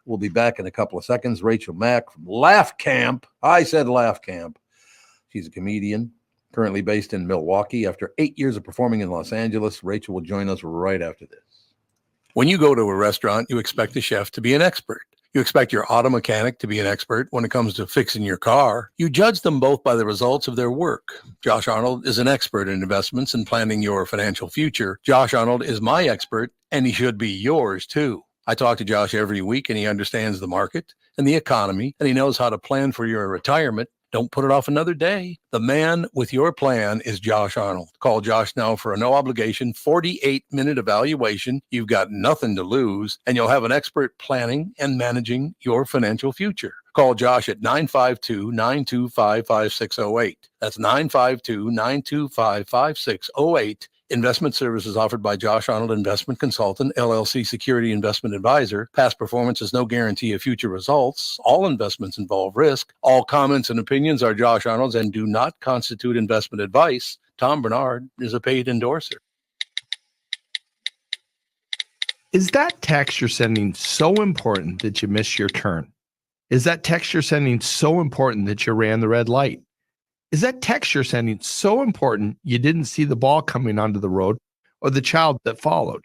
We'll be back in a couple of seconds. Rachel Mack from Laugh Camp. I said Laugh Camp. She's a comedian, currently based in Milwaukee. After 8 years of performing in Los Angeles, Rachel will join us right after this. When you go to a restaurant, you expect the chef to be an expert. You expect your auto mechanic to be an expert when it comes to fixing your car. You judge them both by the results of their work. Josh Arnold is an expert in investments and planning your financial future. Josh Arnold is my expert, and he should be yours too. I talk to Josh every week, and he understands the market and the economy, and he knows how to plan for your retirement. Don't put it off another day. The man with your plan is Josh Arnold. Call Josh now for a no-obligation 48-minute evaluation. You've got nothing to lose, and you'll have an expert planning and managing your financial future. Call Josh at 952-925-5608. That's 952-925-5608. Investment services offered by Josh Arnold Investment Consultant, LLC Security Investment Advisor. Past performance is no guarantee of future results. All investments involve risk. All comments and opinions are Josh Arnold's and do not constitute investment advice. Tom Barnard is a paid endorser. Is that text you're sending so important that you missed your turn? Is that text you're sending so important that you ran the red light? Is that text you're sending so important you didn't see the ball coming onto the road or the child that followed?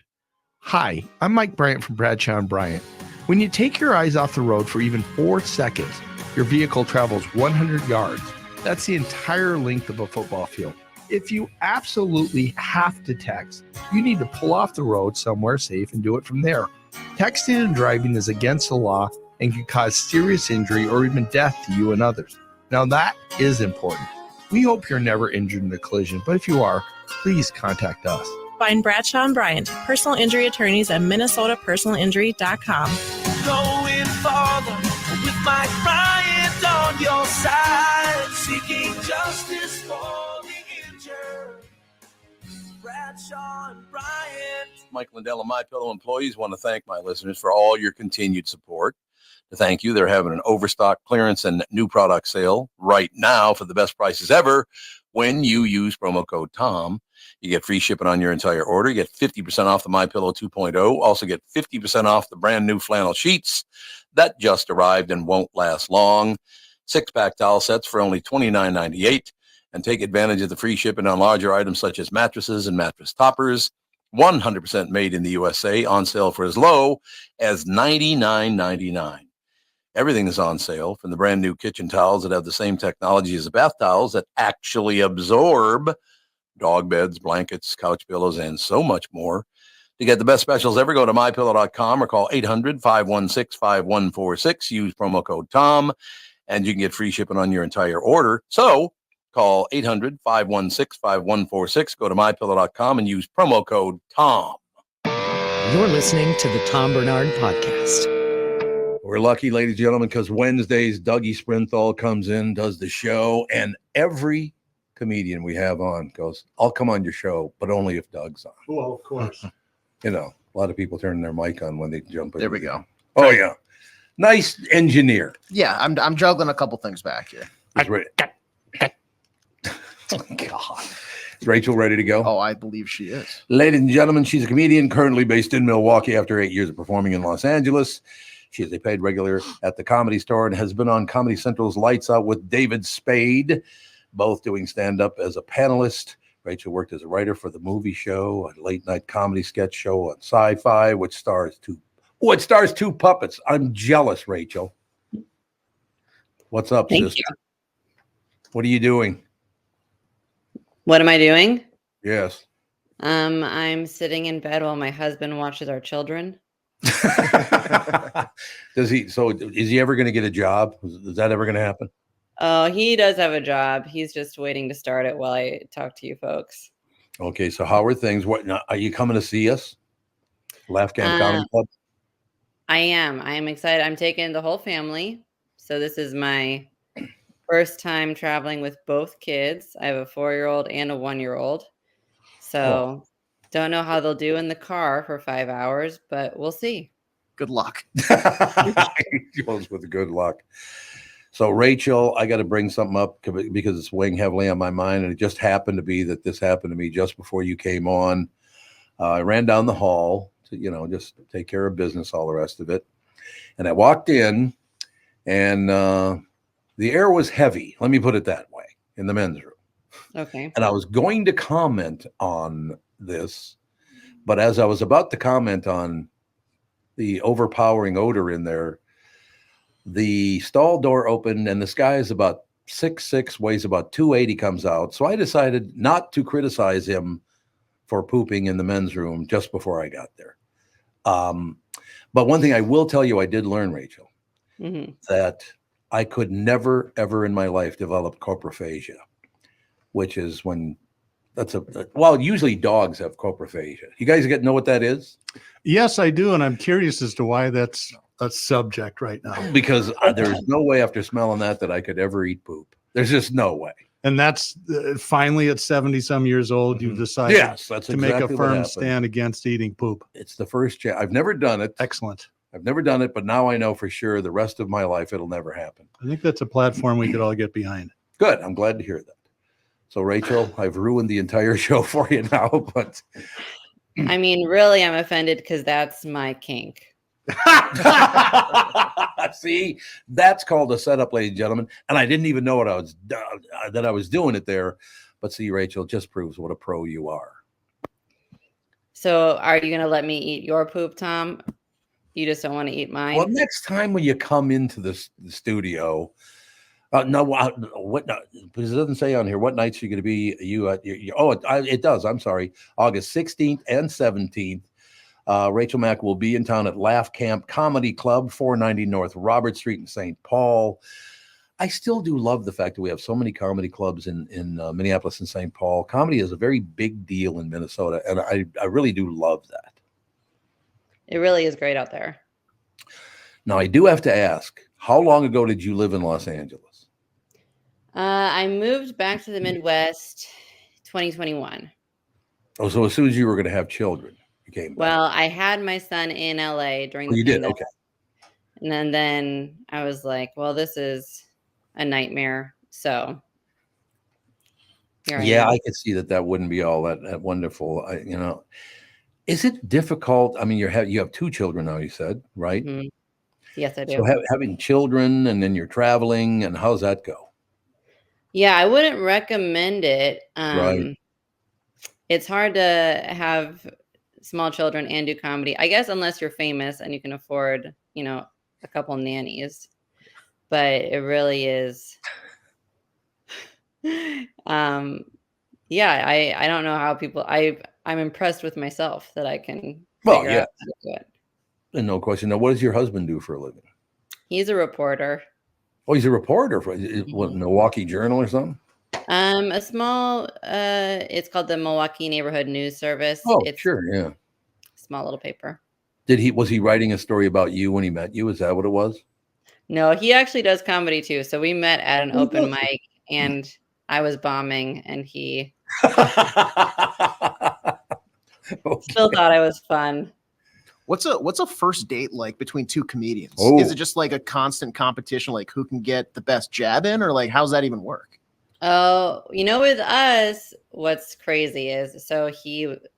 Hi, I'm Mike Bryant from Bradshaw & Bryant. When you take your eyes off the road for even 4 seconds, your vehicle travels 100 yards. That's the entire length of a football field. If you absolutely have to text, you need to pull off the road somewhere safe and do it from there. Texting and driving is against the law and can cause serious injury or even death to you and others. Now that is important. We hope you're never injured in a collision, but if you are, please contact us. Find Bradshaw & Bryant, personal injury attorneys at minnesotapersonalinjury.com. Going farther with Mike Bryant on your side, seeking justice for the injured. Bradshaw & Bryant. Mike Lindell and MyPillow employees want to thank my listeners for all your continued support. To thank you, they're having an overstock clearance and new product sale right now for the best prices ever. When you use promo code TOM, you get free shipping on your entire order. You get 50% off the MyPillow 2.0. Also get 50% off the brand new flannel sheets that just arrived and won't last long. 6-pack towel sets for only $29.98. And take advantage of the free shipping on larger items such as mattresses and mattress toppers. 100% made in the USA, on sale for as low as $99.99. Everything is on sale, from the brand new kitchen towels that have the same technology as the bath towels that actually absorb dog beds, blankets, couch pillows, and so much more. To get the best specials ever, go to mypillow.com or call 800-516-5146. Use promo code TOM, and you can get free shipping on your entire order. So call 800-516-5146. Go to mypillow.com and use promo code TOM. You're listening to the Tom Barnard Podcast. We're lucky, ladies and gentlemen, because Wednesdays, Dougie Sprinthal comes in, does the show, and every comedian we have on goes, I'll come on your show, but only if Doug's on. Well, of course. You know, a lot of people turn their mic on when they jump in. There we go. Oh, yeah. Nice engineer. Yeah, I'm juggling a couple things back here. Oh, God. Is Rachel ready to go? Oh, I believe she is. Ladies and gentlemen, she's a comedian currently based in Milwaukee after 8 years of performing in Los Angeles. She is a paid regular at the Comedy Store and has been on Comedy Central's Lights Out with David Spade, both doing stand-up as a panelist. Rachel worked as a writer for The Movie Show, a late-night comedy sketch show on Sci-Fi, which stars two puppets. I'm jealous, Rachel. What's up, Thank sister? you. What are you doing? What am I doing? Yes. I'm sitting in bed while my husband watches our children. Is he ever going to get a job? Is that ever going to happen? Oh, he does have a job. He's just waiting to start it while I talk to you folks. Okay, so how are things? What are you coming to see us? Laugh Camp Comedy Club? I am excited. I'm taking the whole family. So this is my first time traveling with both kids. I have a 4-year-old and a 1-year-old. So don't know how they'll do in the car for 5 hours, but we'll see. Good luck. He goes with good luck. So, Rachel, I got to bring something up because it's weighing heavily on my mind. And it just happened to be that this happened to me just before you came on. I ran down the hall to, just take care of business, all the rest of it. And I walked in and the air was heavy. Let me put it that way, in the men's room. Okay. And I was going to comment on this, but as I was about to comment on the overpowering odor in there, the stall door opened, and this guy is about 6'6", weighs about 280, comes out. So I decided not to criticize him for pooping in the men's room just before I got there. But one thing I will tell you, I did learn, Rachel, that I could never, ever in my life develop coprophagia, which is when usually dogs have coprophagia. You guys know what that is? Yes, I do. And I'm curious as to why that's a subject right now. Because there's no way after smelling that I could ever eat poop. There's just no way. And that's finally at 70 some years old, you've decided to make a firm stand against eating poop. It's the first I've never done it. Excellent. I've never done it, but now I know for sure the rest of my life it'll never happen. I think that's a platform we could all get behind. Good. I'm glad to hear that. So, Rachel, I've ruined the entire show for you now, but I mean, really, I'm offended because that's my kink. See, that's called a setup, ladies and gentlemen. And I didn't even know what I was doing it there. But see, Rachel, just proves what a pro you are. So are you going to let me eat your poop, Tom? You just don't want to eat mine? Well, next time when you come into the studio, because it doesn't say on here what nights you're going to be. It does. I'm sorry. August 16th and 17th. Rachel Mack will be in town at Laugh Camp Comedy Club, 490 North Robert Street in St. Paul. I still do love the fact that we have so many comedy clubs in Minneapolis and St. Paul. Comedy is a very big deal in Minnesota, and I really do love that. It really is great out there. Now, I do have to ask, how long ago did you live in Los Angeles? I moved back to the Midwest 2021. Oh, so as soon as you were going to have children, you came back. Well, I had my son in LA during the pandemic. You did? Okay. And then I was like, well, this is a nightmare. So here I could see that wouldn't be all that wonderful. Is it difficult? I mean, you have two children now, you said, right? Mm-hmm. Yes, I do. So having children and then you're traveling, and how's that go? Yeah, I wouldn't recommend it. Right. It's hard to have small children and do comedy, I guess, unless you're famous and you can afford, a couple nannies. But it really is. I don't know how people. I'm impressed with myself that I can. Figure out how to do it. And no question. Now, what does your husband do for a living? He's a reporter. Oh, he's a reporter for what, Milwaukee Journal or something? A small. It's called the Milwaukee Neighborhood News Service. Oh, it's sure, yeah. Small little paper. Was he writing a story about you when he met you? Is that what it was? No, he actually does comedy too. So we met at an open mic, and I was bombing, and he still thought I was fun. What's a first date like between two comedians? Oh. Is it just like a constant competition, like who can get the best jab in, or like how's that even work? Oh, with us, what's crazy is so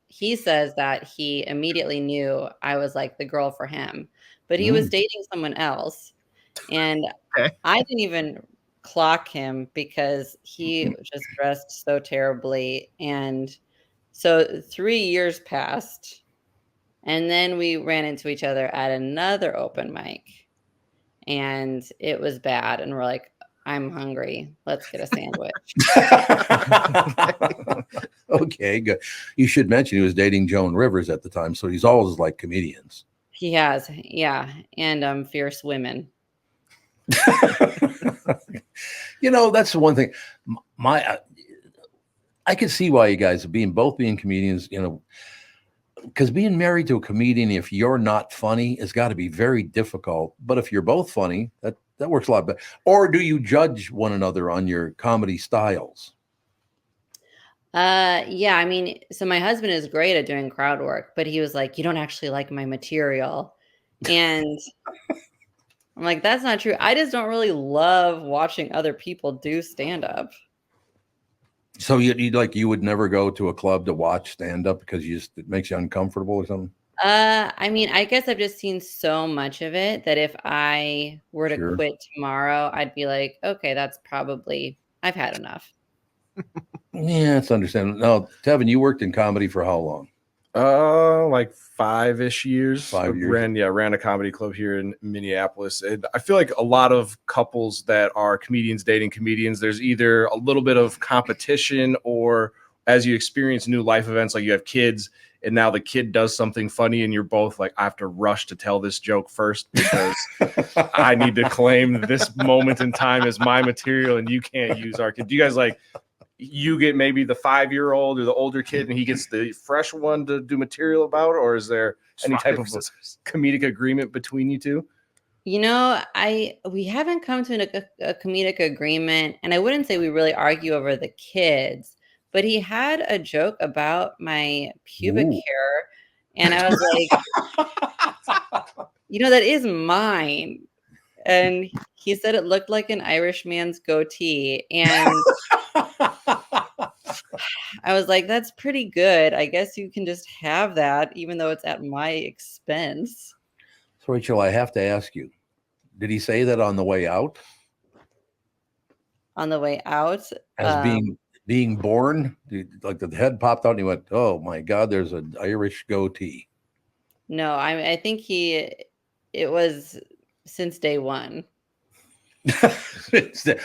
he says that he immediately knew I was like the girl for him, but he was dating someone else. And I didn't even clock him because he just dressed so terribly. And so 3 years passed, and then we ran into each other at another open mic, and it was bad. And we're like, I'm hungry. Let's get a sandwich. Okay, good. You should mention he was dating Joan Rivers at the time, so he's always like comedians. He has, yeah, and fierce women. That's the one thing. I can see why you guys are both being comedians. Because being married to a comedian, if you're not funny, has got to be very difficult. But if you're both funny, that works a lot better. Or do you judge one another on your comedy styles? Yeah, I mean, so my husband is great at doing crowd work, but he was like, you don't actually like my material. And I'm like, that's not true. I just don't really love watching other people do stand-up. So you would never go to a club to watch stand-up because it makes you uncomfortable or something? I mean, I guess I've just seen so much of it that if I were to quit tomorrow, I'd be like, okay, I've had enough. Yeah, it's understandable. Now, Tevin, you worked in comedy for how long? Like 5-ish years. 5 years. Ran a comedy club here in Minneapolis. And I feel like a lot of couples that are comedians dating comedians, there's either a little bit of competition, or as you experience new life events, like you have kids and now the kid does something funny and you're both like, I have to rush to tell this joke first because I need to claim this moment in time as my material and you can't use our kid. Do you guys like, you get maybe the 5-year-old or the older kid and he gets the fresh one to do material about, or is there any type of comedic agreement between you two? You know, we haven't come to a comedic agreement, and I wouldn't say we really argue over the kids, but he had a joke about my pubic hair, and I was like, that is mine. And he said it looked like an Irish man's goatee, and I was like, that's pretty good. I guess you can just have that, even though it's at my expense. So, Rachel, I have to ask you, did he say that on the way out? On the way out? As being born? Like the head popped out and he went, oh my God, there's an Irish goatee. No, I think it was since day one.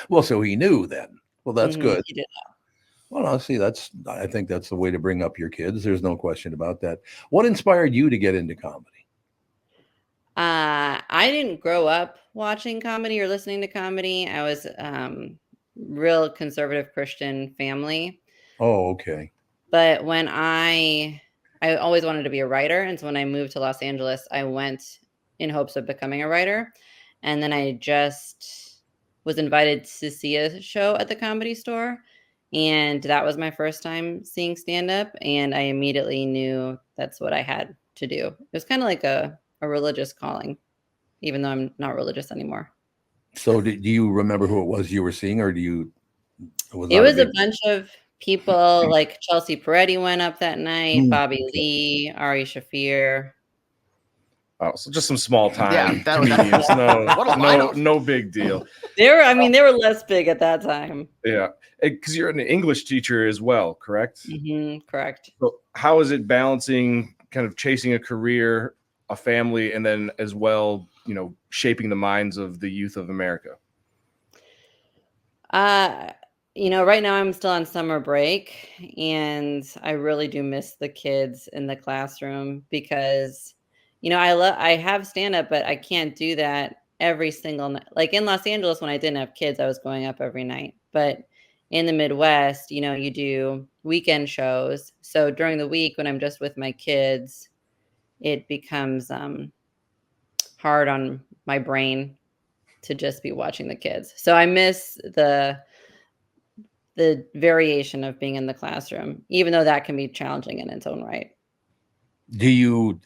Well, so he knew then. Well, that's good. He did know. Well, no, see, I think that's the way to bring up your kids. There's no question about that. What inspired you to get into comedy? I didn't grow up watching comedy or listening to comedy. I was real conservative Christian family. Oh, okay. But when I always wanted to be a writer, and so when I moved to Los Angeles, I went in hopes of becoming a writer, and then I just was invited to see a show at the Comedy Store. And that was my first time seeing stand-up, and I immediately knew that's what I had to do. It was kind of like a religious calling, even though I'm not religious anymore. So do you remember who it was you were seeing, or do you? It was a bunch of people, like Chelsea Peretti went up that night, Bobby Lee, Ari Shaffir. Oh, so just some small time. Yeah, comedians. No big deal. They were less big at that time. Yeah, because you're an English teacher as well, correct? Mm-hmm, correct. So how is it balancing kind of chasing a career, a family, and then as well, shaping the minds of the youth of America? Right now I'm still on summer break, and I really do miss the kids in the classroom because I have stand-up, but I can't do that every single night. Like in Los Angeles, when I didn't have kids, I was going up every night. But in the Midwest, you do weekend shows. So during the week, when I'm just with my kids, it becomes hard on my brain to just be watching the kids. So I miss the variation of being in the classroom, even though that can be challenging in its own right. Do you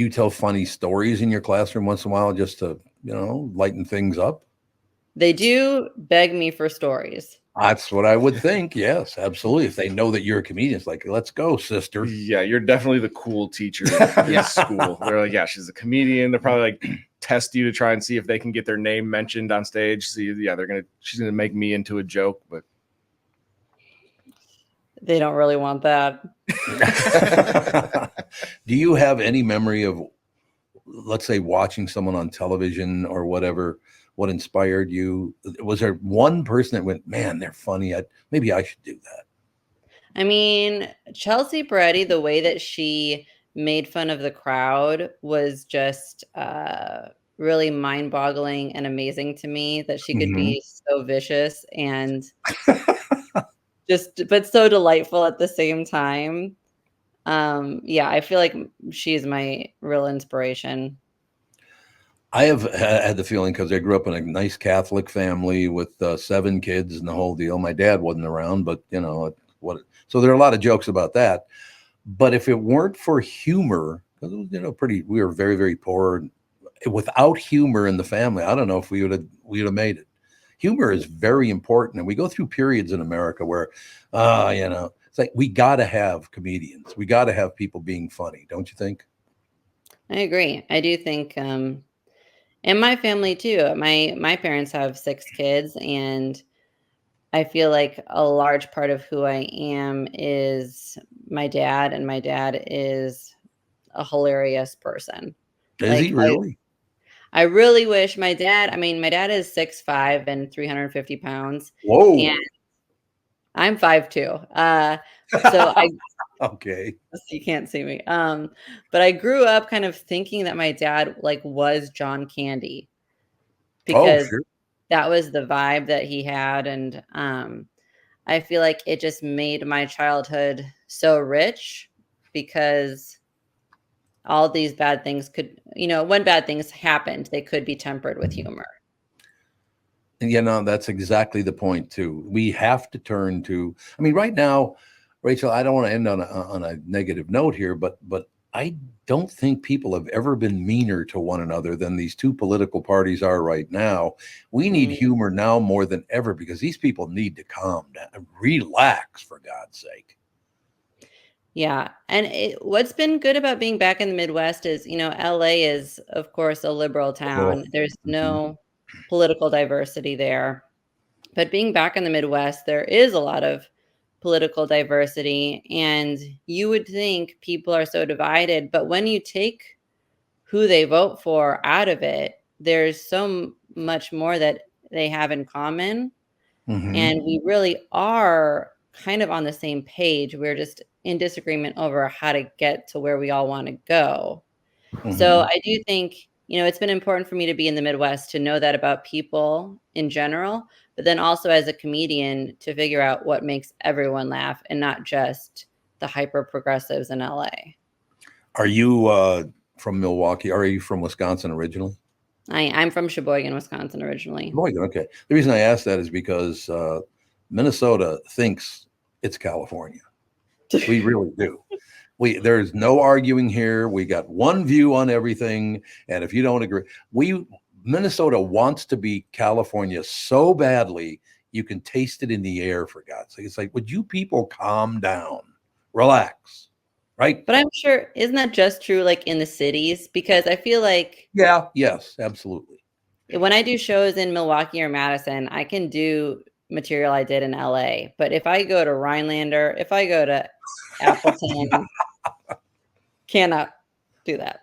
tell funny stories in your classroom once in a while just to, lighten things up? They do beg me for stories. That's what I would think. Yes, absolutely. If they know that you're a comedian, it's like, let's go, sister. Yeah, you're definitely the cool teacher in school. They're like, yeah, she's a comedian. They're probably like test you to try and see if they can get their name mentioned on stage. So yeah, she's gonna make me into a joke, but they don't really want that. Do you have any memory of, let's say, watching someone on television or whatever? What inspired you? Was there one person that went, man, they're funny, maybe I should do that? Chelsea Peretti, the way that she made fun of the crowd was just really mind-boggling and amazing to me, that she could be so vicious and but so delightful at the same time. I feel like she's my real inspiration. I have had the feeling, because I grew up in a nice Catholic family with 7 kids and the whole deal. My dad wasn't around, but so there are a lot of jokes about that. But if it weren't for humor, because it was, we were very, very poor. Without humor in the family, I don't know if we would have made it. Humor is very important, and we go through periods in America where, it's like we got to have comedians. We got to have people being funny, don't you think? I agree. I do think. And my family too. My parents have 6 kids, and I feel like a large part of who I am is my dad, and my dad is a hilarious person. Is he really? I really wish my dad is 6'5" and 350 pounds. Whoa. And I'm 5'2". So okay. You can't see me. But I grew up kind of thinking that my dad was John Candy, because that was the vibe that he had. And I feel like it just made my childhood so rich, because all these bad things could, when bad things happened, they could be tempered with humor. And that's exactly the point too. We have to turn to, right now, Rachel, I don't want to end on a negative note here, but I don't think people have ever been meaner to one another than these two political parties are right now. We need humor now more than ever, because these people need to calm down, relax, for God's sake. Yeah. And what's been good about being back in the Midwest is, LA is, of course, a liberal town. There's no political diversity there. But being back in the Midwest, there is a lot of political diversity. And you would think people are so divided. But when you take who they vote for out of it, there's so much more that they have in common. And we really are kind of on the same page. We're just in disagreement over how to get to where we all want to go. So I do think, it's been important for me to be in the Midwest, to know that about people in general, but then also as a comedian to figure out what makes everyone laugh and not just the hyper progressives in LA. Are you from Milwaukee? Are you from Wisconsin originally? I'm from Sheboygan, Wisconsin originally. Sheboygan, okay. The reason I asked that is because Minnesota thinks it's California. We really do. There's no arguing here. We got one view on everything. And if you don't agree, Minnesota wants to be California so badly, you can taste it in the air, for God's sake. It's like, would you people calm down, relax, right? But I'm sure, isn't that just true in the cities? Because I feel like... Yes, absolutely. When I do shows in Milwaukee or Madison, I can do material I did in LA. But if I go to Rhinelander, if I go to Appleton, cannot do that.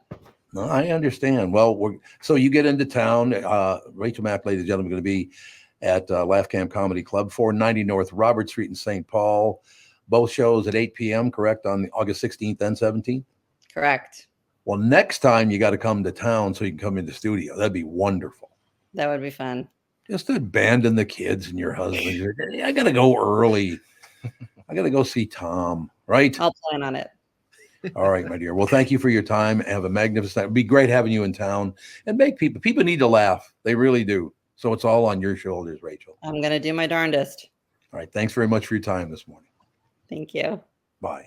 No, I understand. Well, so you get into town. Rachel Mack, ladies and gentlemen, going to be at Laugh Camp Comedy Club, 490 North Robert Street in St. Paul. Both shows at 8 p.m., correct, on August 16th and 17th? Correct. Well, next time you got to come to town so you can come in the studio. That'd be wonderful. That would be fun. Just abandon the kids and your husband. I got to go early. I got to go see Tom, right? I'll plan on it. All right, my dear. Well, thank you for your time. Have a magnificent night. It'd be great having you in town, and make people need to laugh. They really do. So it's all on your shoulders, Rachel. I'm going to do my darndest. All right. Thanks very much for your time this morning. Thank you. Bye.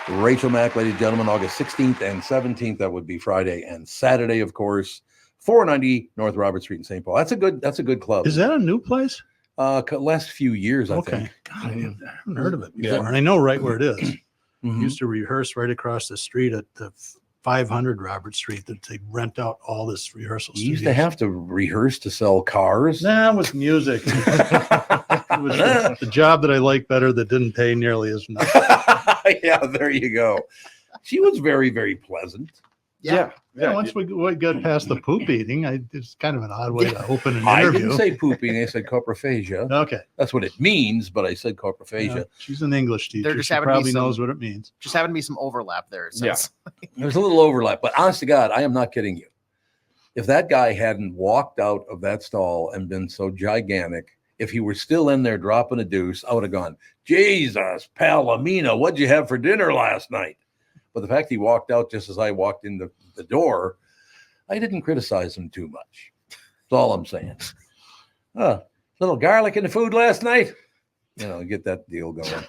Rachel Mack, ladies and gentlemen, August 16th and 17th. That would be Friday and Saturday, of course. 490 North Robert Street in St. Paul. That's a good club. Is that a new place? Last few years, I think. God, I haven't heard of it before. And I know right where it is. Used to rehearse right across the street at the 500 Robert Street, that they rent out all this rehearsal studios. You used to have to rehearse to sell cars? Nah, it was music. It was the job that I liked better that didn't pay nearly as much. Yeah, there you go. She was very, very pleasant. Yeah. Once we got past the poop eating, it's kind of an odd way to open an I interview. didn't say pooping. I said coprophagia. Okay. That's what it means, but I said coprophagia. Yeah, she's an English teacher. Just she probably knows what it means. Just having to be some overlap there. There's a little overlap, but honest to God, I am not kidding you. If that guy hadn't walked out of that stall and been so gigantic, if he were still in there dropping a deuce, I would have gone, Jesus, Palomino, what'd you have for dinner last night? But the fact he walked out just as I walked in the door, I didn't criticize him too much. That's all I'm saying. Little garlic in the food last night. Get that deal going.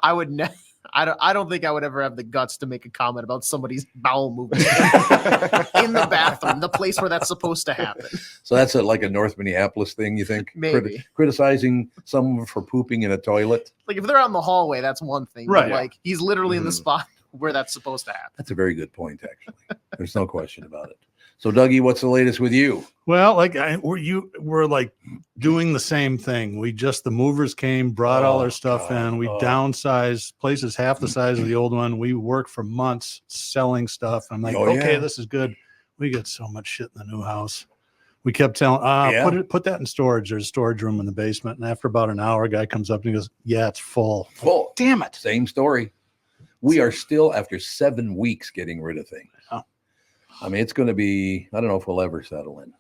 I would never. I don't think I would ever have the guts to make a comment about somebody's bowel movement in the bathroom, the place where that's supposed to happen. So that's like a North Minneapolis thing, you think? Maybe. Criticizing someone for pooping in a toilet? Like if they're out in the hallway, that's one thing. Right. But he's literally in the spot where that's supposed to happen. That's a very good point, actually. There's no question about it. So, Dougie, what's the latest with you? Well, we're like doing the same thing. The movers came, brought all their stuff in. We downsized places half the size of the old one. We worked for months selling stuff. I'm like, this is good. We get so much shit in the new house. We kept telling, put that in storage. There's a storage room in the basement. And after about an hour, a guy comes up and he goes, yeah, it's full. Full. Damn it. Same story. We are still, after 7 weeks, getting rid of things. Oh. I mean, it's going to be, I don't know if we'll ever settle in.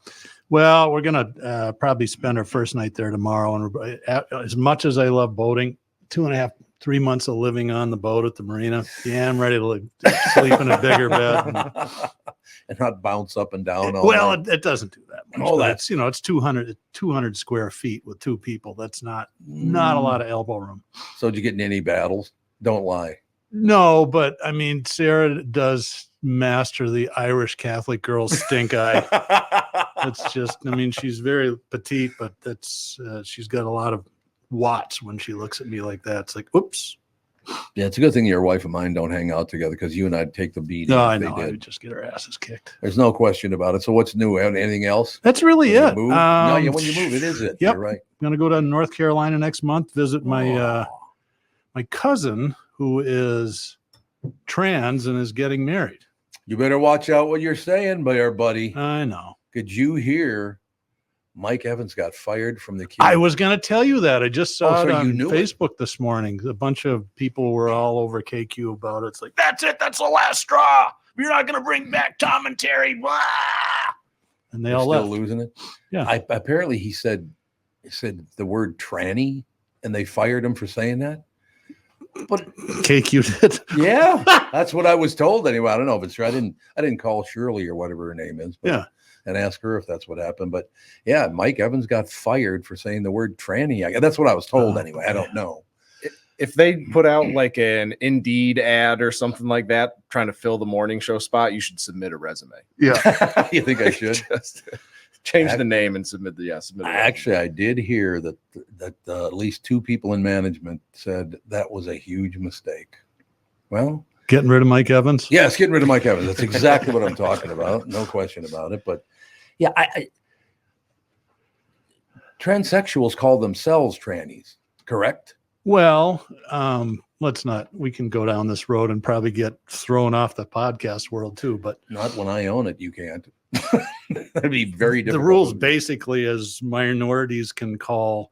Well, we're going to probably spend our first night there tomorrow. And as much as I love boating, 2.5, 3 months of living on the boat at the marina. Yeah, I'm ready to sleep in a bigger bed. And not bounce up and down. It doesn't do that much. Oh, that's, it's 200 square feet with 2 people. That's not a lot of elbow room. So did you get in any battles? Don't lie. No, but I mean, Sarah does master the Irish Catholic girl stink eye. It's just, I mean, she's very petite, but she's got a lot of watts when she looks at me like that. It's like, oops. Yeah, it's a good thing your wife and mine don't hang out together, because you and I'd take the beating. No, I know. I would just get our asses kicked. There's no question about it. So what's new? Anything else? That's really it. When you move, it is it. Yep. You're right. I'm going to go to North Carolina next month, visit my cousin who is trans and is getting married. You better watch out what you're saying, buddy. I know. Could you hear Mike Evans got fired from the queue? I was going to tell you that. I just saw it on Facebook this morning. A bunch of people were all over KQ about it. It's like, that's it. That's the last straw. You're not going to bring back Tom and Terry. Blah! And they all still left. Losing it. Yeah. Apparently he said the word tranny, and they fired him for saying that. But KQ did. Yeah, that's what I was told anyway. I don't know if it's true. I didn't call Shirley or whatever her name is. But, yeah. And ask her if that's what happened. But yeah, Mike Evans got fired for saying the word tranny. That's what I was told anyway. I don't know. If they put out like an Indeed ad or something like that, trying to fill the morning show spot, you should submit a resume. Yeah. You think I should? Just change the name and submit Actually, I did hear that at least 2 people in management said that was a huge mistake. Well, getting rid of Mike Evans? Yes, getting rid of Mike Evans. That's exactly what I'm talking about. No question about it. But yeah, transsexuals call themselves trannies, correct? Well, we can go down this road and probably get thrown off the podcast world too, but not when I own it. You can't. That'd be very difficult. The rules basically is minorities can call,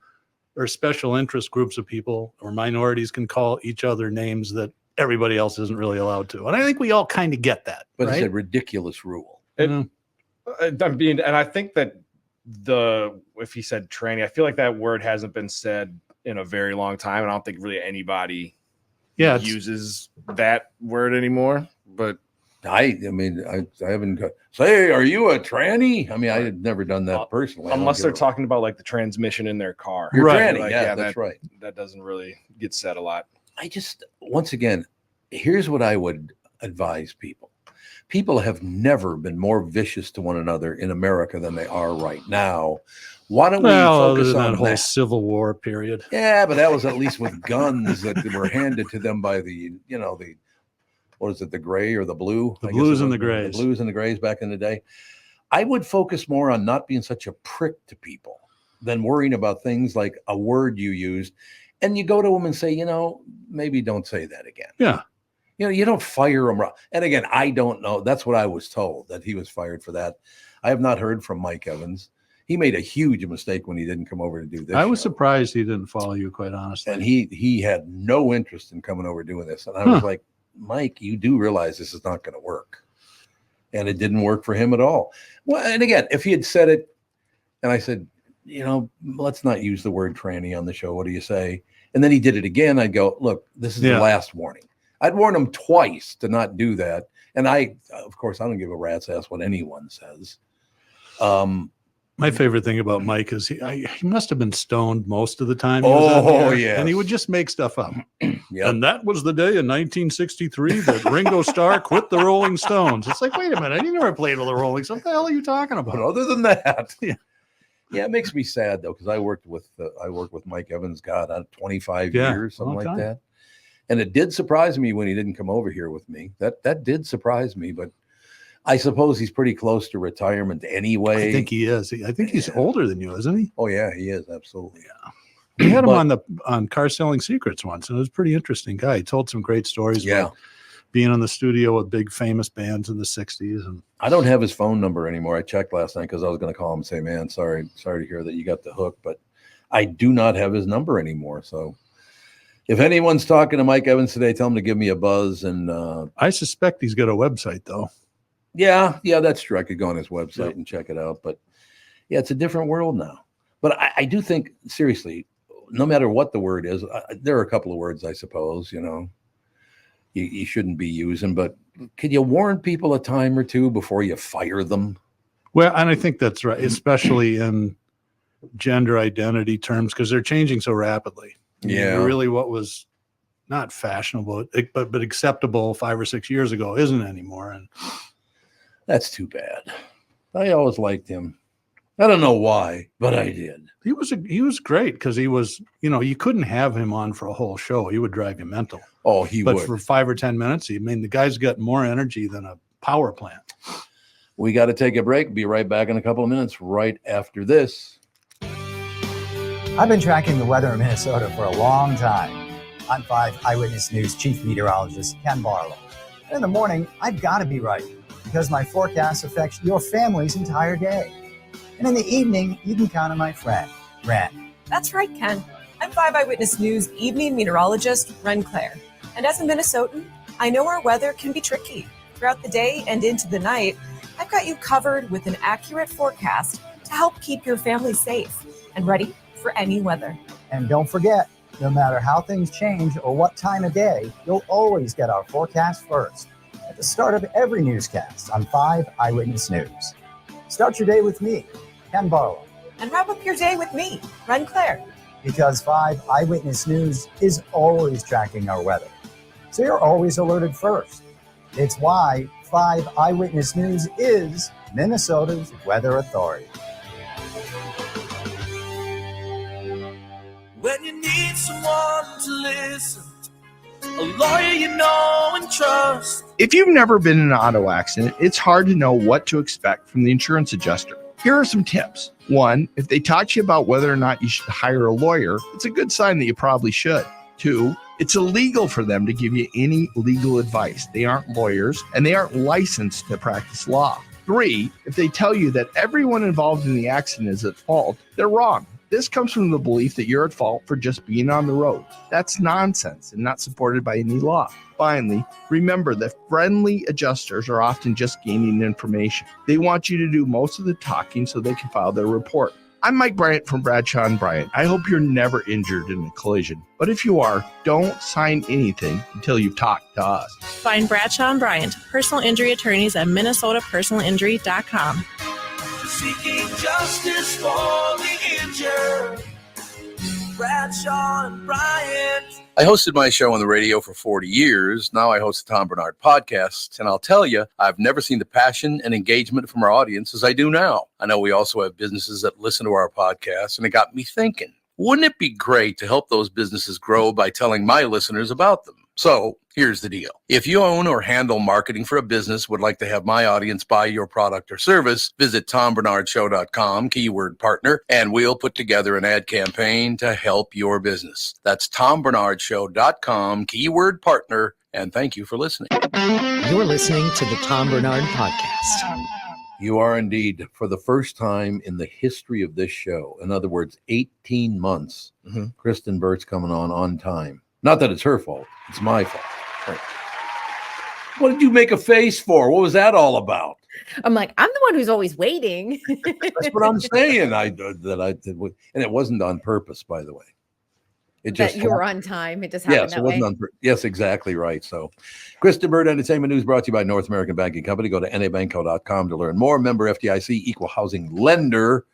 or special interest groups of people or minorities can call each other names that everybody else isn't really allowed to. And I think we all kind of get that. But right? It's a ridiculous rule. And I think that if he said tranny, I feel like that word hasn't been said in a very long time. And I don't think really anybody uses that word anymore. But I haven't say, are you a tranny? I mean, I had never done that personally. Unless they're talking about like the transmission in their car. You're tranny. Like, that's right. That doesn't really get said a lot. Once again, here's what I would advise people. People have never been more vicious to one another in America than they are right now. Why don't we focus on that whole Civil War period? Yeah, but that was at least with guns that were handed to them by the what is it, the gray or the blue? The blues and the grays. The blues and the grays back in the day. I would focus more on not being such a prick to people than worrying about things like a word you used. And you go to them and say, maybe don't say that again. Yeah. You don't fire him. And again, I don't know. That's what I was told, that he was fired for that. I have not heard from Mike Evans. He made a huge mistake when he didn't come over to do this. I was surprised he didn't follow you, quite honestly. And he had no interest in coming over doing this. And I was like, Mike, you do realize this is not going to work. And it didn't work for him at all. Well, and again, if he had said it, and I said, let's not use the word tranny on the show. What do you say? And then he did it again. I'd go, look, this is the last warning. I'd warn him twice to not do that. And of course, I don't give a rat's ass what anyone says. My favorite thing about Mike is he must have been stoned most of the time. Yeah. And he would just make stuff up. Yep. And that was the day in 1963 that Ringo Starr quit the Rolling Stones. It's like, wait a minute, he never played with the Rolling Stones. What the hell are you talking about? But other than that, yeah, it makes me sad though, because I worked with Mike Evans, 25 years, something like that. And it did surprise me when he didn't come over here with me. That did surprise me, but I suppose he's pretty close to retirement anyway. I think he is. I think he's older than you, isn't he? Oh yeah, he is, absolutely. Yeah. We had him on Car Selling Secrets once, and it was a pretty interesting guy. He told some great stories about being in the studio with big famous bands in the 60s. And I don't have his phone number anymore. I checked last night because I was going to call him and say, man, sorry to hear that you got the hook, but I do not have his number anymore. So if anyone's talking to Mike Evans today, tell him to give me a buzz. And I suspect he's got a website, though. Yeah, that's true. I could go on his website and check it out. But yeah, it's a different world now. But I do think, seriously, no matter what the word is, there are a couple of words, I suppose, you shouldn't be using. But could you warn people a time or two before you fire them? Well, and I think that's right, especially in gender identity terms, because they're changing so rapidly. Yeah. Really what was not fashionable, but acceptable 5 or 6 years ago isn't anymore. And that's too bad. I always liked him. I don't know why, but I did. He was great because he was, you couldn't have him on for a whole show. He would drive you mental. Oh, he would. But for 5 or 10 minutes, the guy's got more energy than a power plant. We got to take a break. Be right back in a couple of minutes right after this. I've been tracking the weather in Minnesota for a long time. I'm 5 Eyewitness News Chief Meteorologist Ken Barlow. In the morning, I've got to be right because my forecast affects your family's entire day. And in the evening, you can count on my friend, Ren. That's right, Ken. I'm 5 Eyewitness News evening meteorologist Ren Claire. And as a Minnesotan, I know our weather can be tricky. Throughout the day and into the night, I've got you covered with an accurate forecast to help keep your family safe and ready for any weather. And don't forget, no matter how things change or what time of day, you'll always get our forecast first at the start of every newscast on 5 Eyewitness News. Start your day with me, Ken Barlow. And wrap up your day with me, Ren Claire. Because 5 Eyewitness News is always tracking our weather. So you're always alerted first. It's why 5 Eyewitness News is Minnesota's weather authority. When you need someone to listen, a lawyer you know and trust. If you've never been in an auto accident, it's hard to know what to expect from the insurance adjuster. Here are some tips. 1, if they talk to you about whether or not you should hire a lawyer, it's a good sign that you probably should. 2, it's illegal for them to give you any legal advice. They aren't lawyers and they aren't licensed to practice law. 3, if they tell you that everyone involved in the accident is at fault, they're wrong. This comes from the belief that you're at fault for just being on the road. That's nonsense and not supported by any law. Finally, remember that friendly adjusters are often just gaining information. They want you to do most of the talking so they can file their report. I'm Mike Bryant from Bradshaw & Bryant. I hope you're never injured in a collision. But if you are, don't sign anything until you've talked to us. Find Bradshaw & Bryant, personal injury attorneys at minnesotapersonalinjury.com. Seeking justice for the injured. Bradshaw and Bryant. I hosted my show on the radio for 40 years. Now I host the Tom Barnard Podcast. And I'll tell you, I've never seen the passion and engagement from our audience as I do now. I know we also have businesses that listen to our podcast, and it got me thinking, wouldn't it be great to help those businesses grow by telling my listeners about them? So here's the deal. If you own or handle marketing for a business, would like to have my audience buy your product or service, visit TomBarnardShow.com, keyword partner, and we'll put together an ad campaign to help your business. That's TomBarnardShow.com, keyword partner, and thank you for listening. You're listening to the Tom Barnard Podcast. You are indeed, for the first time in the history of this show, in other words, 18 months, Kristen Burt's coming on time. Not that it's her fault. It's my fault. Right. What did you make a face for? What was that all about? I'm like, I'm the one who's always waiting. That's what I'm saying. I did, and it wasn't on purpose, by the way. It just you were on time. It just happened that way. Yes, exactly right. So, Kristen Burt Entertainment News brought to you by North American Banking Company. Go to nabanco.com to learn more. Member FDIC, equal housing lender.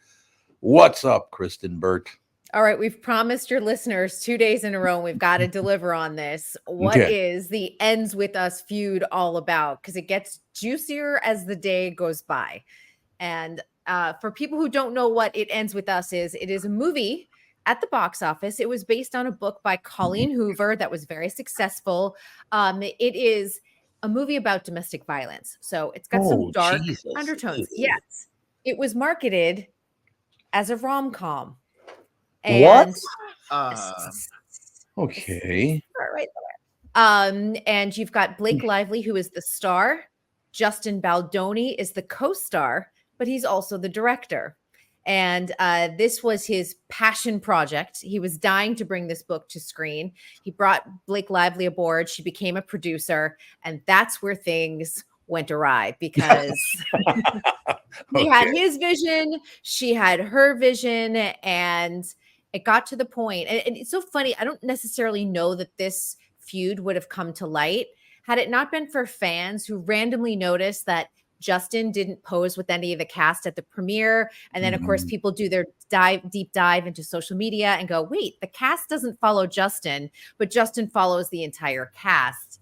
What's up, Kristen Burt? All right, we've promised your listeners 2 days in a row. We've got to deliver on this. What is the Ends With Us feud all about? Because it gets juicier as the day goes by. And for people who don't know what It Ends With Us is, it is a movie at the box office. It was based on a book by Colleen Hoover that was very successful. It is a movie about domestic violence. So it's got some dark undertones. Yes. It was marketed as a rom-com. And Okay. right there. And you've got Blake Lively, who is the star. Justin Baldoni is the co-star, but he's also the director. And this was his passion project. He was dying to bring this book to screen. He brought Blake Lively aboard. She became a producer. And that's where things went awry because he had his vision. She had her vision. And it got to the point. And it's so funny. I don't necessarily know that this feud would have come to light had it not been for fans who randomly noticed that Justin didn't pose with any of the cast at the premiere. And then, of course, people do their deep dive into social media and go, wait, the cast doesn't follow Justin, but Justin follows the entire cast.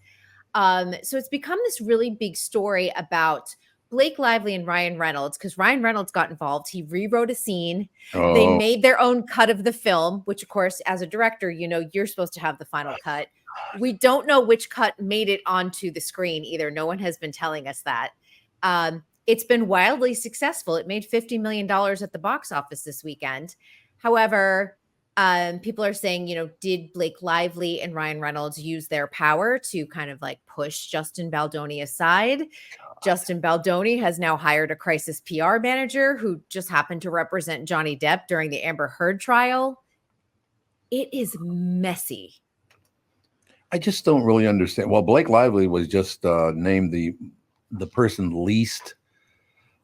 So it's become this really big story about Blake Lively and Ryan Reynolds, because Ryan Reynolds got involved. He rewrote a scene. They made their own cut of the film, which, of course, as a director, you're supposed to have the final cut. We don't know which cut made it onto the screen either. No one has been telling us that. It's been wildly successful. It made $50 million at the box office this weekend. However, people are saying, did Blake Lively and Ryan Reynolds use their power to kind of like push Justin Baldoni aside? Justin Baldoni has now hired a crisis PR manager who just happened to represent Johnny Depp during the Amber Heard trial. It is messy. I just don't really understand. Well, Blake Lively was just named the person least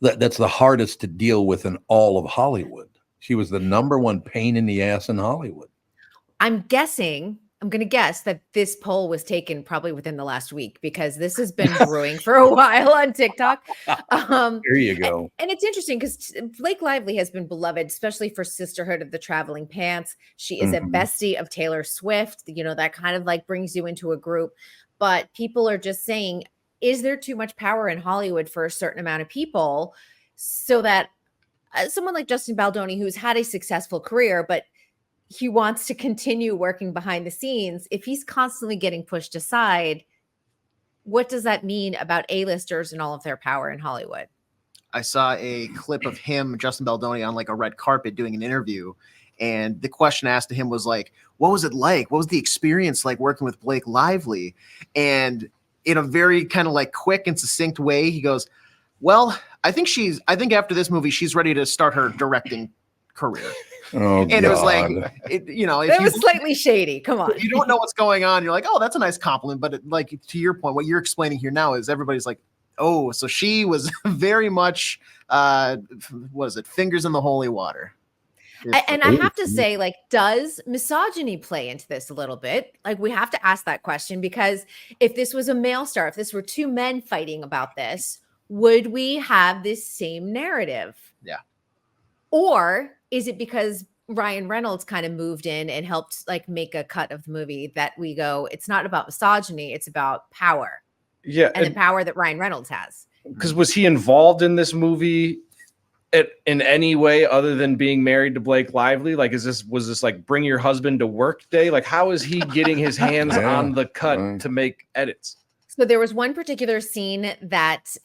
that's the hardest to deal with in all of Hollywood. She was the number one pain in the ass in Hollywood. I'm going to guess that this poll was taken probably within the last week because this has been brewing for a while on TikTok. There you go. And it's interesting because Blake Lively has been beloved, especially for Sisterhood of the Traveling Pants. She is a bestie of Taylor Swift. That kind of like brings you into a group. But people are just saying, is there too much power in Hollywood for a certain amount of people so that someone like Justin Baldoni, who's had a successful career, but he wants to continue working behind the scenes, if he's constantly getting pushed aside, what does that mean about A-listers and all of their power in Hollywood? I saw a clip of him, Justin Baldoni, on like a red carpet doing an interview. And the question asked to him was like, what was it like? What was the experience like working with Blake Lively? And in a very kind of like quick and succinct way, he goes, well, I think after this movie, she's ready to start her directing career. And it was like, if it was slightly shady. Come on. If you don't know what's going on, you're like, oh, that's a nice compliment. But like to your point, what you're explaining here now is everybody's like, oh, so she was very much, what is it? Fingers in the holy water. And I have to say, like, does misogyny play into this a little bit? Like, we have to ask that question because if this was a male star, if this were two men fighting about this, would we have this same narrative? Yeah. Or is it because Ryan Reynolds kind of moved in and helped like make a cut of the movie that we go, it's not about misogyny, it's about power. Yeah. And the power that Ryan Reynolds has. Because was he involved in this movie in any way other than being married to Blake Lively? Like, was this like bring your husband to work day? Like, how is he getting his hands on the cut to make edits? So there was one particular scene that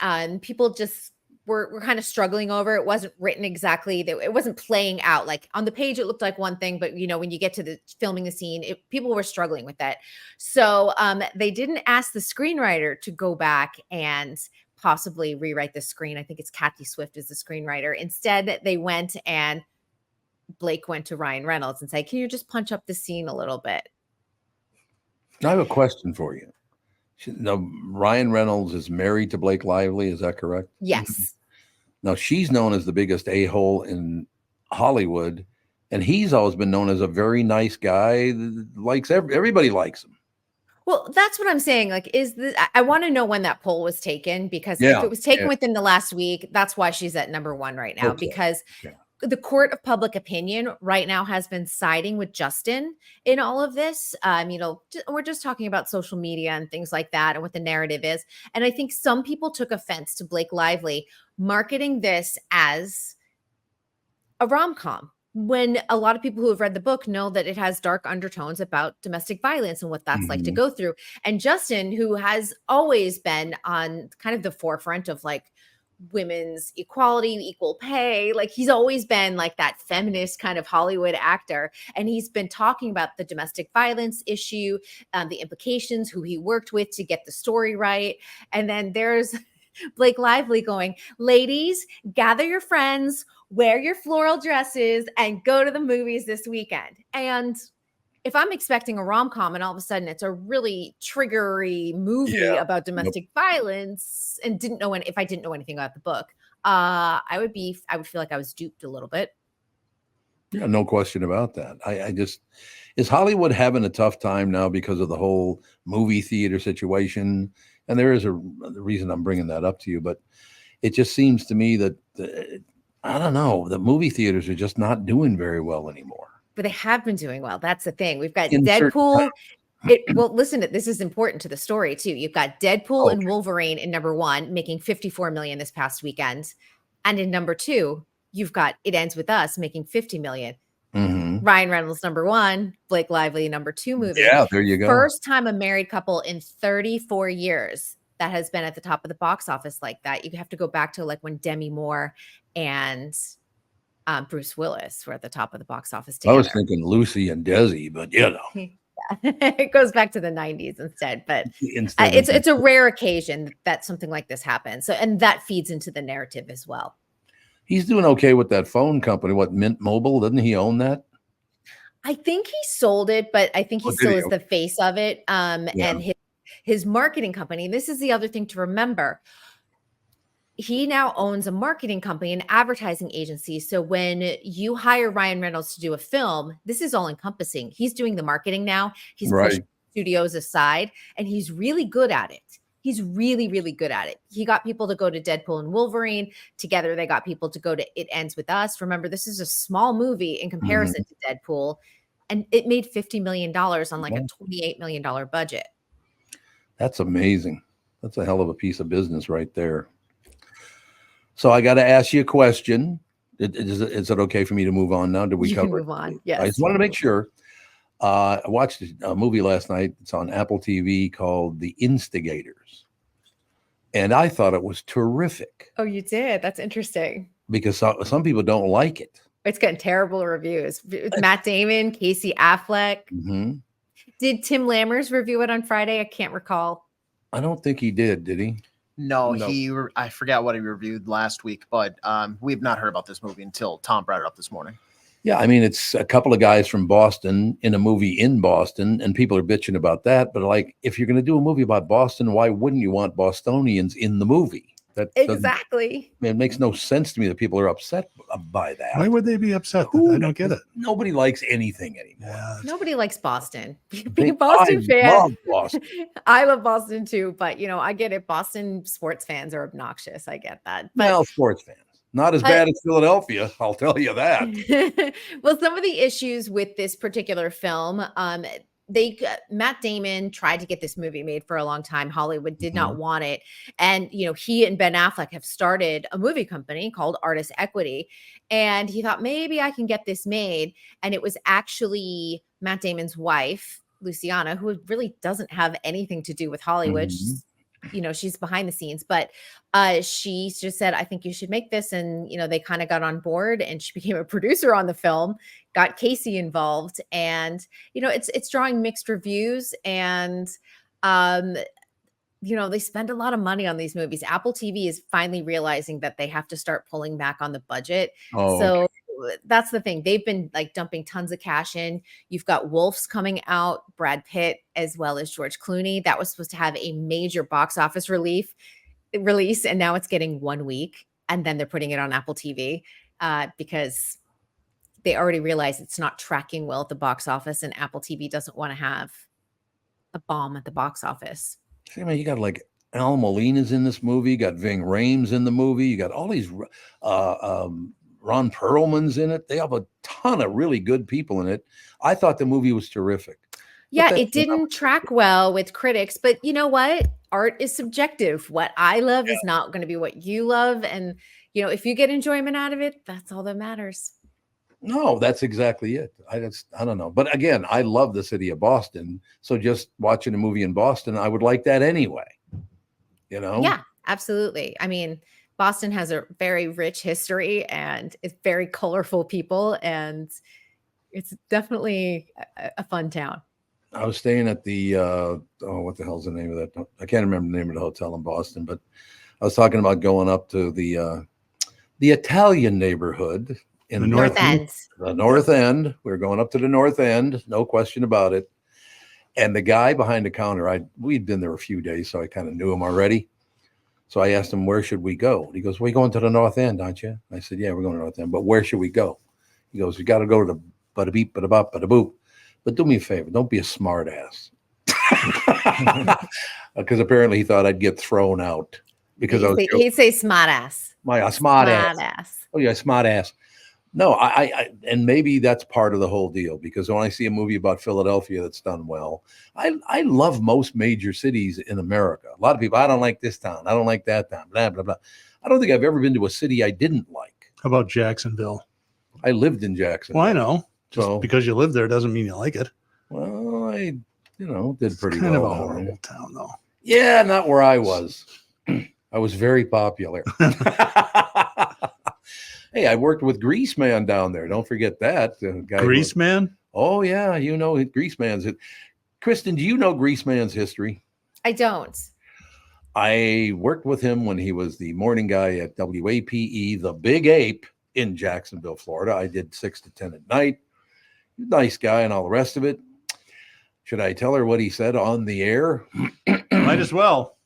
people just were kind of struggling over. It wasn't written exactly. It wasn't playing out. Like on the page, it looked like one thing, but when you get to the filming the scene, people were struggling with that. So they didn't ask the screenwriter to go back and possibly rewrite the screen. I think it's Kathy Swift is the screenwriter. Instead, they went and Blake went to Ryan Reynolds and said, can you just punch up the scene a little bit? I have a question for you. Now, Ryan Reynolds is married to Blake Lively. Is that correct? Yes. Now, she's known as the biggest a-hole in Hollywood, and he's always been known as a very nice guy. Everybody likes him. Well, that's what I'm saying. Like, I want to know when that poll was taken because if it was taken within the last week, that's why she's at number one right now because the court of public opinion right now has been siding with Justin in all of this. We're just talking about social media and things like that and what the narrative is. And I think some people took offense to Blake Lively marketing this as a rom-com. when a lot of people who have read the book know that it has dark undertones about domestic violence and what that's like to go through. And Justin, who has always been on kind of the forefront of like women's equality, equal pay, like he's always been like that feminist kind of Hollywood actor. And he's been talking about the domestic violence issue, the implications, who he worked with to get the story right. And then there's Blake Lively going, ladies, gather your friends, wear your floral dresses, and go to the movies this weekend. And if I'm expecting a rom-com and all of a sudden it's a really triggery movie about domestic violence and if I didn't know anything about the book, I would feel like I was duped a little bit. Yeah, no question about that. Is Hollywood having a tough time now because of the whole movie theater situation? And there is the reason I'm bringing that up to you, but it just seems to me that I don't know, the movie theaters are just not doing very well anymore. But they have been doing well. That's the thing. We've got Deadpool. Well, listen, this is important to the story too. You've got Deadpool and Wolverine in number 1, making $54 million this past weekend. And in number 2, you've got It Ends With Us making $50 million. Ryan Reynolds, number 1, Blake Lively, number 2 movie. Yeah, there you go. First time a married couple in 34 years that has been at the top of the box office like that. You have to go back to like when Demi Moore and Bruce Willis were at the top of the box office together. I was thinking Lucy and Desi, but you know. It goes back to the 90s instead, but it's a rare occasion that something like this happens. So, and that feeds into the narrative as well. He's doing okay with that phone company. What, Mint Mobile? Doesn't he own that? I think he sold it, but I think he still is the face of it. And his marketing company. This is the other thing to remember. He now owns a marketing company, an advertising agency. So when you hire Ryan Reynolds to do a film, this is all encompassing. He's doing the marketing now. He's pushing studios aside, and he's really good at it. He's really, really good at it. He got people to go to Deadpool and Wolverine. Together, they got people to go to It Ends With Us. Remember, this is a small movie in comparison to Deadpool, and it made $50 million on like a $28 million budget. That's amazing. That's a hell of a piece of business right there. So I got to ask you a question. Is it okay for me to move on now? Did we you cover can move on? Yes. I just wanted to make sure. I watched a movie last night. It's on Apple TV called The Instigators. And I thought it was terrific. Oh, you did? That's interesting. Because some people don't like it. It's getting terrible reviews. Matt Damon, Casey Affleck. Did Tim Lammers review it on Friday? I can't recall. I don't think he did he? No, I forgot what he reviewed last week, but we've not heard about this movie until Tom brought it up this morning. Yeah, I mean, it's a couple of guys from Boston in a movie in Boston, and people are bitching about that. But like, if you're going to do a movie about Boston, why wouldn't you want Bostonians in the movie? Exactly. It makes no sense to me that people are upset by that. Why would they be upset? I don't get it. Nobody likes anything anymore. Yeah. Nobody likes Boston. Being a Boston fan. Love Boston. I love Boston too, but I get it. Boston sports fans are obnoxious. I get that. But, well, sports fans. Not as bad as Philadelphia, I'll tell you that. Well, some of the issues with this particular film, Matt Damon tried to get this movie made for a long time. Hollywood did not want it. And, he and Ben Affleck have started a movie company called Artist Equity. And he thought, maybe I can get this made. And it was actually Matt Damon's wife, Luciana, who really doesn't have anything to do with Hollywood. She's behind the scenes, but she just said, I think you should make this. And, they kind of got on board, and she became a producer on the film, got Casey involved, and, it's drawing mixed reviews. And, they spend a lot of money on these movies. Apple TV is finally realizing that they have to start pulling back on the budget. That's the thing. They've been like dumping tons of cash in. You've got Wolves coming out, Brad Pitt, as well as George Clooney. That was supposed to have a major box office release, and now it's getting 1 week, and then they're putting it on Apple TV because they already realize it's not tracking well at the box office, and Apple TV doesn't want to have a bomb at the box office. See, man, you got like Al Molina's in this movie. You got Ving Rhames in the movie. You got all these Ron Perlman's in it. They have a ton of really good people in it. I thought the movie was terrific. Yeah, it didn't track well with critics, but you know what? Art is subjective. What I love is not going to be what you love. And, if you get enjoyment out of it, that's all that matters. No, that's exactly it. I don't know. But again, I love the city of Boston. So just watching a movie in Boston, I would like that anyway. Yeah, absolutely. I mean, Boston has a very rich history and it's very colorful people, and it's definitely a fun town. I was staying at the what the hell's the name of that? I can't remember the name of the hotel in Boston, but I was talking about going up to the Italian neighborhood in the North End. The North End. We were going up to the North End, no question about it. And the guy behind the counter, we'd been there a few days, so I kind of knew him already. So I asked him, where should we go? And he goes, we're going to the North End, aren't you? I said, yeah, we're going to the North End, but where should we go? He goes, you got to go to the bada beep, bada bop, bada boop. But do me a favor, don't be a smart ass. Because apparently he thought I'd get thrown out. Because he'd say smart ass. Smart ass. Oh yeah, smart ass. No, I and maybe that's part of the whole deal, because when I see a movie about Philadelphia that's done well, I love most major cities in America. A lot of people, I don't like this town, I don't like that town, blah, blah, blah. I don't think I've ever been to a city I didn't like. How about Jacksonville? I lived in Jacksonville. Well, I know. Just So because you live there doesn't mean you like it. well, I did pretty Kind well. of a horrible town, though. Yeah, not where I was. I was very popular. Hey, I worked with Grease Man down there. Don't forget that. Grease Man? Oh, yeah. Grease Man's it. Kristen, do you know Grease Man's history? I don't. I worked with him when he was the morning guy at WAPE, the Big Ape in Jacksonville, Florida. I did 6 to 10 at night. Nice guy and all the rest of it. Should I tell her what he said on the air? Might as well.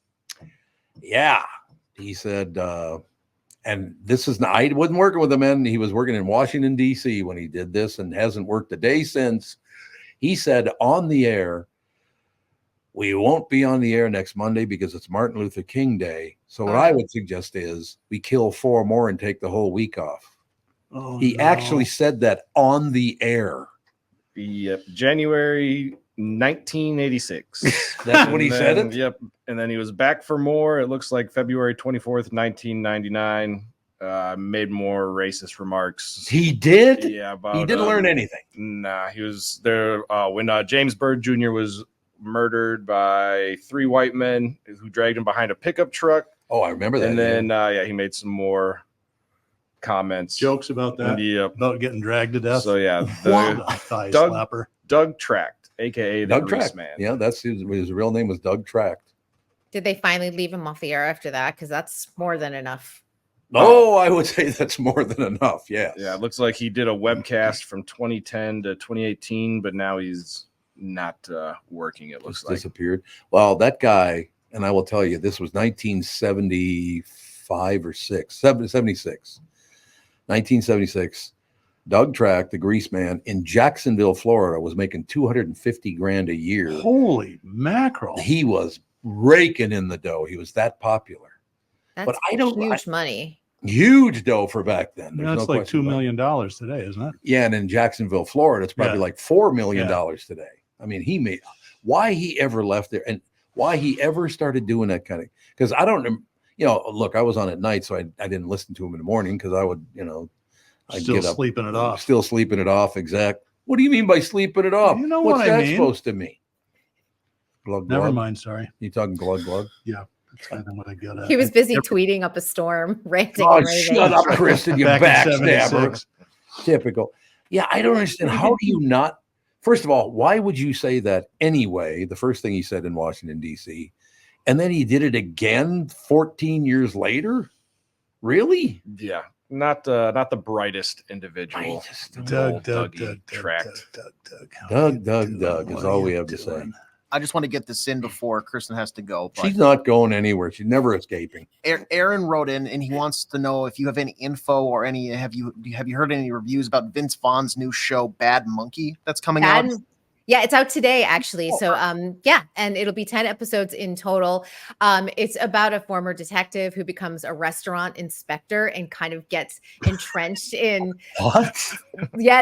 Yeah. He said, and this is not, I wasn't working with him, and he was working in Washington, D.C. when he did this and hasn't worked a day since. He said on the air, we won't be on the air next Monday because it's Martin Luther King Day. So what I would suggest is we kill 4 more and take the whole week off. He actually said that on the air. Yep. January 1986. That's when he said it? Yep. And then he was back for more. It looks like February 24th, 1999. Made more racist remarks. He did? Yeah. He didn't learn anything. Nah, he was there when James Byrd Jr. was murdered by 3 white men who dragged him behind a pickup truck. Oh, I remember that. And then, he made some more comments. Jokes about that. Yep. About getting dragged to death. So, yeah. Doug Tract, a.k.a. the Grease Man. Yeah, that's his real name was Doug Tract. Did they finally leave him off the air after that? Because that's more than enough. Oh, I would say that's more than enough. Yeah. Yeah, it looks like he did a webcast from 2010 to 2018, but now he's not working. It looks like disappeared. Well, that guy, and I will tell you, this was 1975 or 76. 1976. Doug Tract, the Grease Man in Jacksonville, Florida, was making $250,000 a year. Holy mackerel! He was raking in the dough. He was that popular. That's huge money. Huge dough for back then. There's That's no like $2 million today, isn't it? Yeah, and in Jacksonville, Florida, it's probably like $4 million today. I mean, why he ever left there and why he ever started doing that kind of, because I don't, look, I was on at night, so I didn't listen to him in the morning because I would, I'd Still get up, sleeping it off. Still sleeping it off. Exact. What do you mean by sleeping it off? You know What's what I that mean. supposed to mean? Glug, Never glug? mind. Sorry. You talking glug glug? Yeah. That's kind of what I got at. He was busy tweeting up a storm, ranting. Oh, and raving. shut up, Kristen, you Back in backstabber. 76. Typical. Yeah, I don't understand. How do you not? First of all, why would you say that anyway? The first thing he said in Washington, D.C., and then he did it again 14 years later? Really? Yeah. Not the brightest individual. Doug is all we have to say. I just want to get this in before Kristen has to go. But She's not going anywhere. She's never escaping. Aaron wrote in and he wants to know if you have any info or have you heard any reviews about Vince Vaughn's new show Bad Monkey that's coming out? Yeah, it's out today, actually. So, and it'll be 10 episodes in total. It's about a former detective who becomes a restaurant inspector and kind of gets entrenched in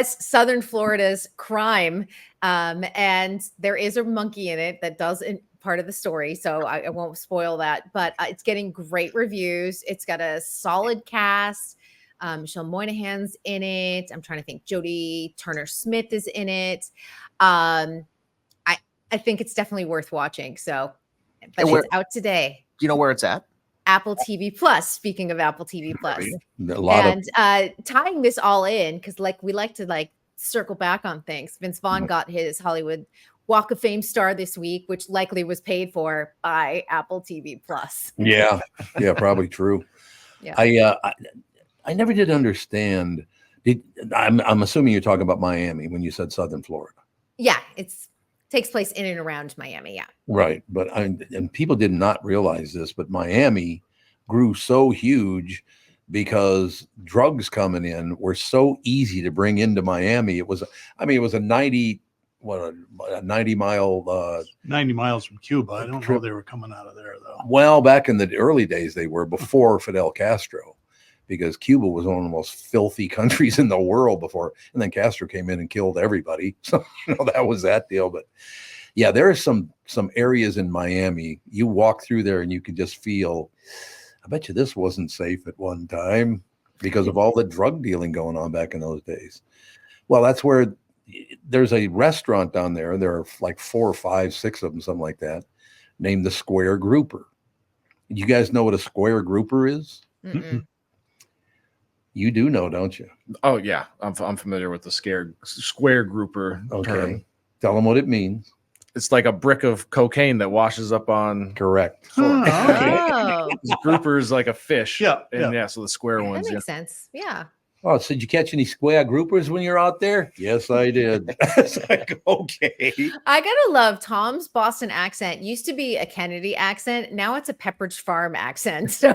Southern Florida's crime. And there is a monkey in it that does part of the story, so I won't spoil that. But it's getting great reviews. It's got a solid cast. Michelle Moynihan's in it. I'm trying to think. Jodie Turner-Smith is in it. I think it's definitely worth watching. So, but it's out today. Do you know where it's at? Apple TV Plus. Speaking of Apple TV Plus, tying this all in, because we like to circle back on things. Vince Vaughn got his Hollywood Walk of Fame star this week, which likely was paid for by Apple TV Plus. Yeah, probably true. Yeah, I never did understand. I'm assuming you're talking about Miami when you said Southern Florida. Yeah, takes place in and around Miami. Yeah. Right. But and people did not realize this, but Miami grew so huge because drugs coming in were so easy to bring into Miami. It was a 90 mile 90 miles from Cuba. I don't know they were coming out of there though. Well, back in the early days they were, before Fidel Castro, because Cuba was one of the most filthy countries in the world before, and then Castro came in and killed everybody. So that was that deal. But yeah, there are some areas in Miami you walk through there and you could just feel, I bet you this wasn't safe at one time because of all the drug dealing going on back in those days. Well, that's where there's a restaurant down there. There are like 4, 5, 6 of them, something like that, named the Square Grouper. You guys know what a Square Grouper is? Mm-mm. You do know, don't you? Oh yeah, I'm familiar with the square grouper term. Tell them what it means. It's like a brick of cocaine that washes up on. Correct. Oh. Grouper is like a fish. Yeah. So the square ones. That makes sense. Yeah. Oh, so did you catch any square groupers when you're out there? Yes, I did. It's like, okay. I gotta love Tom's Boston accent. Used to be a Kennedy accent. Now it's a Pepperidge Farm accent. So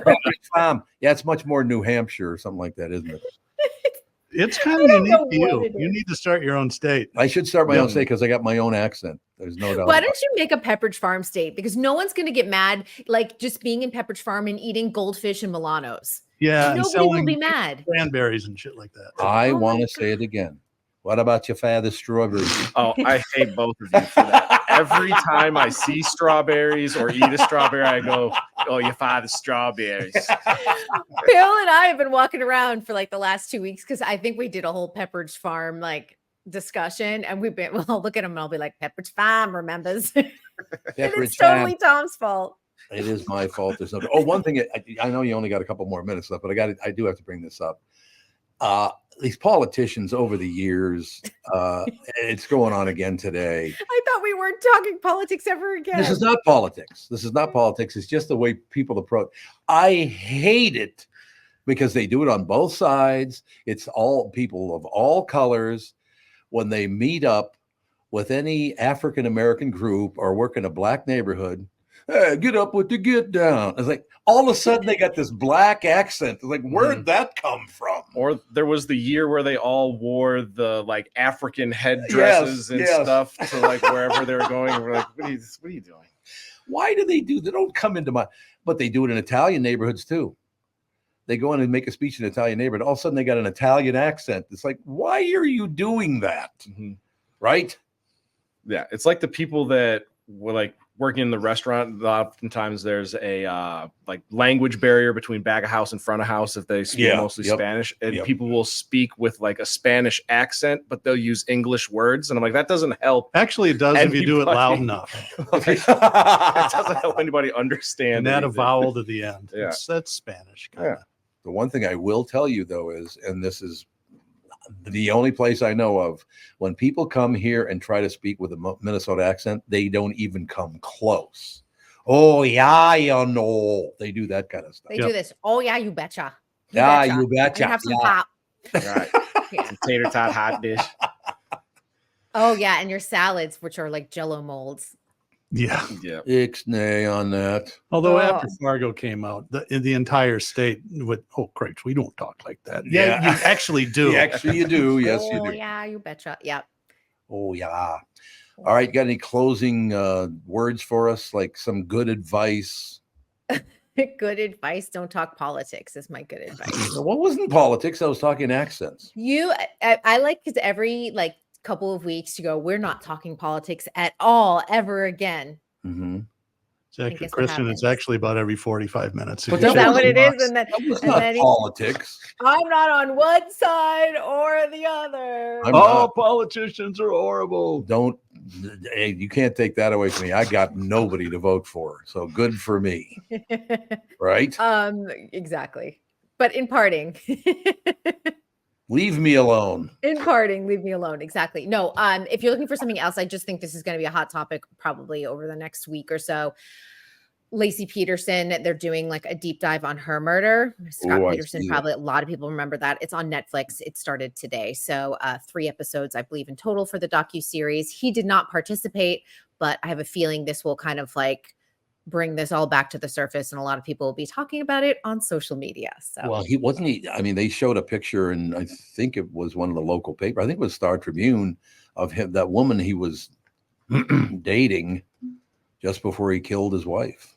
Yeah, it's much more New Hampshire or something like that, isn't it? It's kind of unique to you. You need to start your own state. I should start my own state because I got my own accent. There's no doubt. why don't you make a Pepperidge Farm state? Because no one's gonna get mad like just being in Pepperidge Farm and eating goldfish and Milanos. Yeah, nobody will be mad. Cranberries and shit like that. I want to say it again. What about your father's strawberries? Oh, I hate both of you for that. Every time I see strawberries or eat a strawberry, I go, "Oh, your father's strawberries." Bill and I have been walking around for like the last 2 weeks because I think we did a whole Pepperidge Farm discussion, and I'll look at him and I'll be like, "Pepperidge Farm remembers." It's totally Tom's fault. It is my fault. There's no. Oh, one thing. I know you only got a couple more minutes left, but I do have to bring this up. These politicians over the years, it's going on again today. I thought we weren't talking politics ever again. This is not politics. It's just the way people approach. I hate it because they do it on both sides. It's all people of all colors when they meet up with any African American group or work in a black neighborhood. Hey, get up with the get down. It's like all of a sudden they got this black accent. It's like, where'd that come from? Or there was the year where they all wore the African headdresses and stuff to wherever they were going. And we're like, what are you doing? Why do they do? They don't come into but they do it in Italian neighborhoods too. They go in and make a speech in an Italian neighborhood. All of a sudden they got an Italian accent. It's like, why are you doing that? Mm-hmm. Right? Yeah, it's like the people that were working in the restaurant. Oftentimes there's a language barrier between back of house and front of house if they speak mostly Spanish, and people will speak with a Spanish accent, but they'll use English words, and I'm like, that doesn't help. Actually, it does if you do it loud enough. It doesn't help anybody understand. And add a vowel to the end. Yeah. That's Spanish. Yeah. The one thing I will tell you though is, and this is the only place I know of, when people come here and try to speak with a Minnesota accent, they don't even come close. Oh yeah, you know, they do that kind of stuff. They do this. Oh yeah, you betcha. You betcha. Have some pop. Right. Tater tot hot dish. Oh yeah, and your salads, which are like Jello molds. Yeah. Ixnay on that. Although after Fargo came out, the entire state would, Craig, we don't talk like that. Yeah, you actually do. Actually, you do. Yes, you do. Oh yeah, you betcha. Yep. Oh yeah. All right, got any closing words for us? Like some good advice? Good advice. Don't talk politics is my good advice. What wasn't politics? I was talking accents. I like, because every couple of weeks you go, we're not talking politics at all ever again. Mm-hmm. Christian, it's actually about every 45 minutes. But Is that what it is? And that was not politics. I'm not on one side or the other. All politicians are horrible. Hey, you can't take that away from me. I got nobody to vote for, so good for me. Right? Exactly. But in parting. Leave me alone. In parting, leave me alone. Exactly. No, if you're looking for something else, I just think this is going to be a hot topic probably over the next week or so. Lacey Peterson, they're doing like a deep dive on her murder. Scott Peterson, probably a lot of people remember that. It's on Netflix. It started today. So 3 episodes, I believe, in total for the docuseries. He did not participate, but I have a feeling this will kind of like bring this all back to the surface, and a lot of people will be talking about it on social media. So, well, I mean, they showed a picture, and I think it was one of the local papers. I think it was Star Tribune, of him, that woman he was dating just before he killed his wife.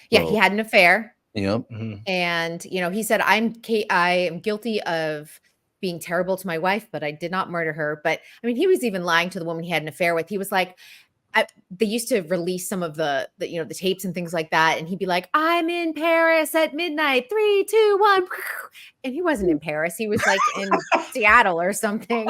Yeah, he had an affair. Yep. And he said, I am guilty of being terrible to my wife, but I did not murder her. But I mean, he was even lying to the woman he had an affair with. He was like, they used to release some of the tapes and things like that. And he'd be like, I'm in Paris at midnight, 3, 2, 1. And he wasn't in Paris. He was like in Seattle or something,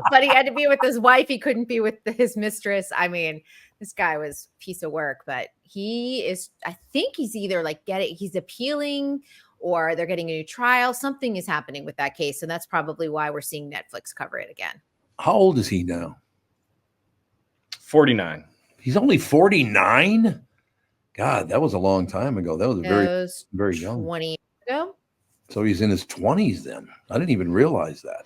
but he had to be with his wife. He couldn't be with his mistress. I mean, this guy was a piece of work, but I think he's either like he's appealing or they're getting a new trial. Something is happening with that case. And that's probably why we're seeing Netflix cover it again. How old is he now? 49. He's only 49? God, that was a long time ago. That was very young. 20 years ago. So he's in his 20s then. I didn't even realize that.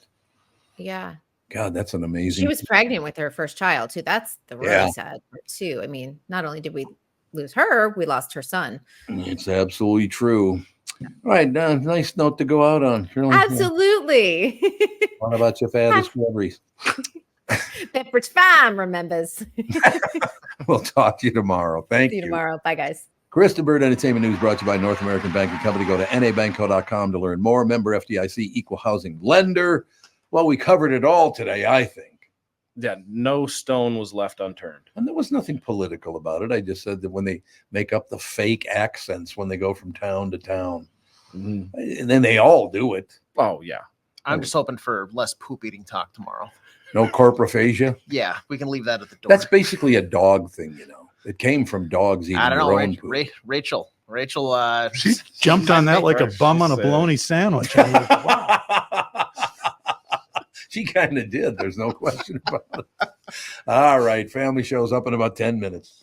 Yeah. God, that's an amazing. She was pregnant with her first child too. That's the really sad part too. I mean, not only did we lose her, we lost her son. It's absolutely true. All right, nice note to go out on. Absolutely. What about your father's strawberries? Pepperidge Farm remembers. We'll talk to you tomorrow. Thank you. See you tomorrow. Bye, guys. Krista Bird Entertainment News brought to you by North American Banking Company. Go to nabanco.com to learn more. Member FDIC, equal housing lender. Well, we covered it all today, I think. Yeah, no stone was left unturned. And there was nothing political about it. I just said that when they make up the fake accents when they go from town to town, and then they all do it. Oh, yeah. I'm just hoping for less poop eating talk tomorrow. No corporophagia? Yeah, we can leave that at the door. That's basically a dog thing, It came from dogs eating their own poop. Rachel, she jumped on that like a bum on a bologna sandwich. Wow. She kind of did. There's no question about it. All right. Family show's up in about 10 minutes.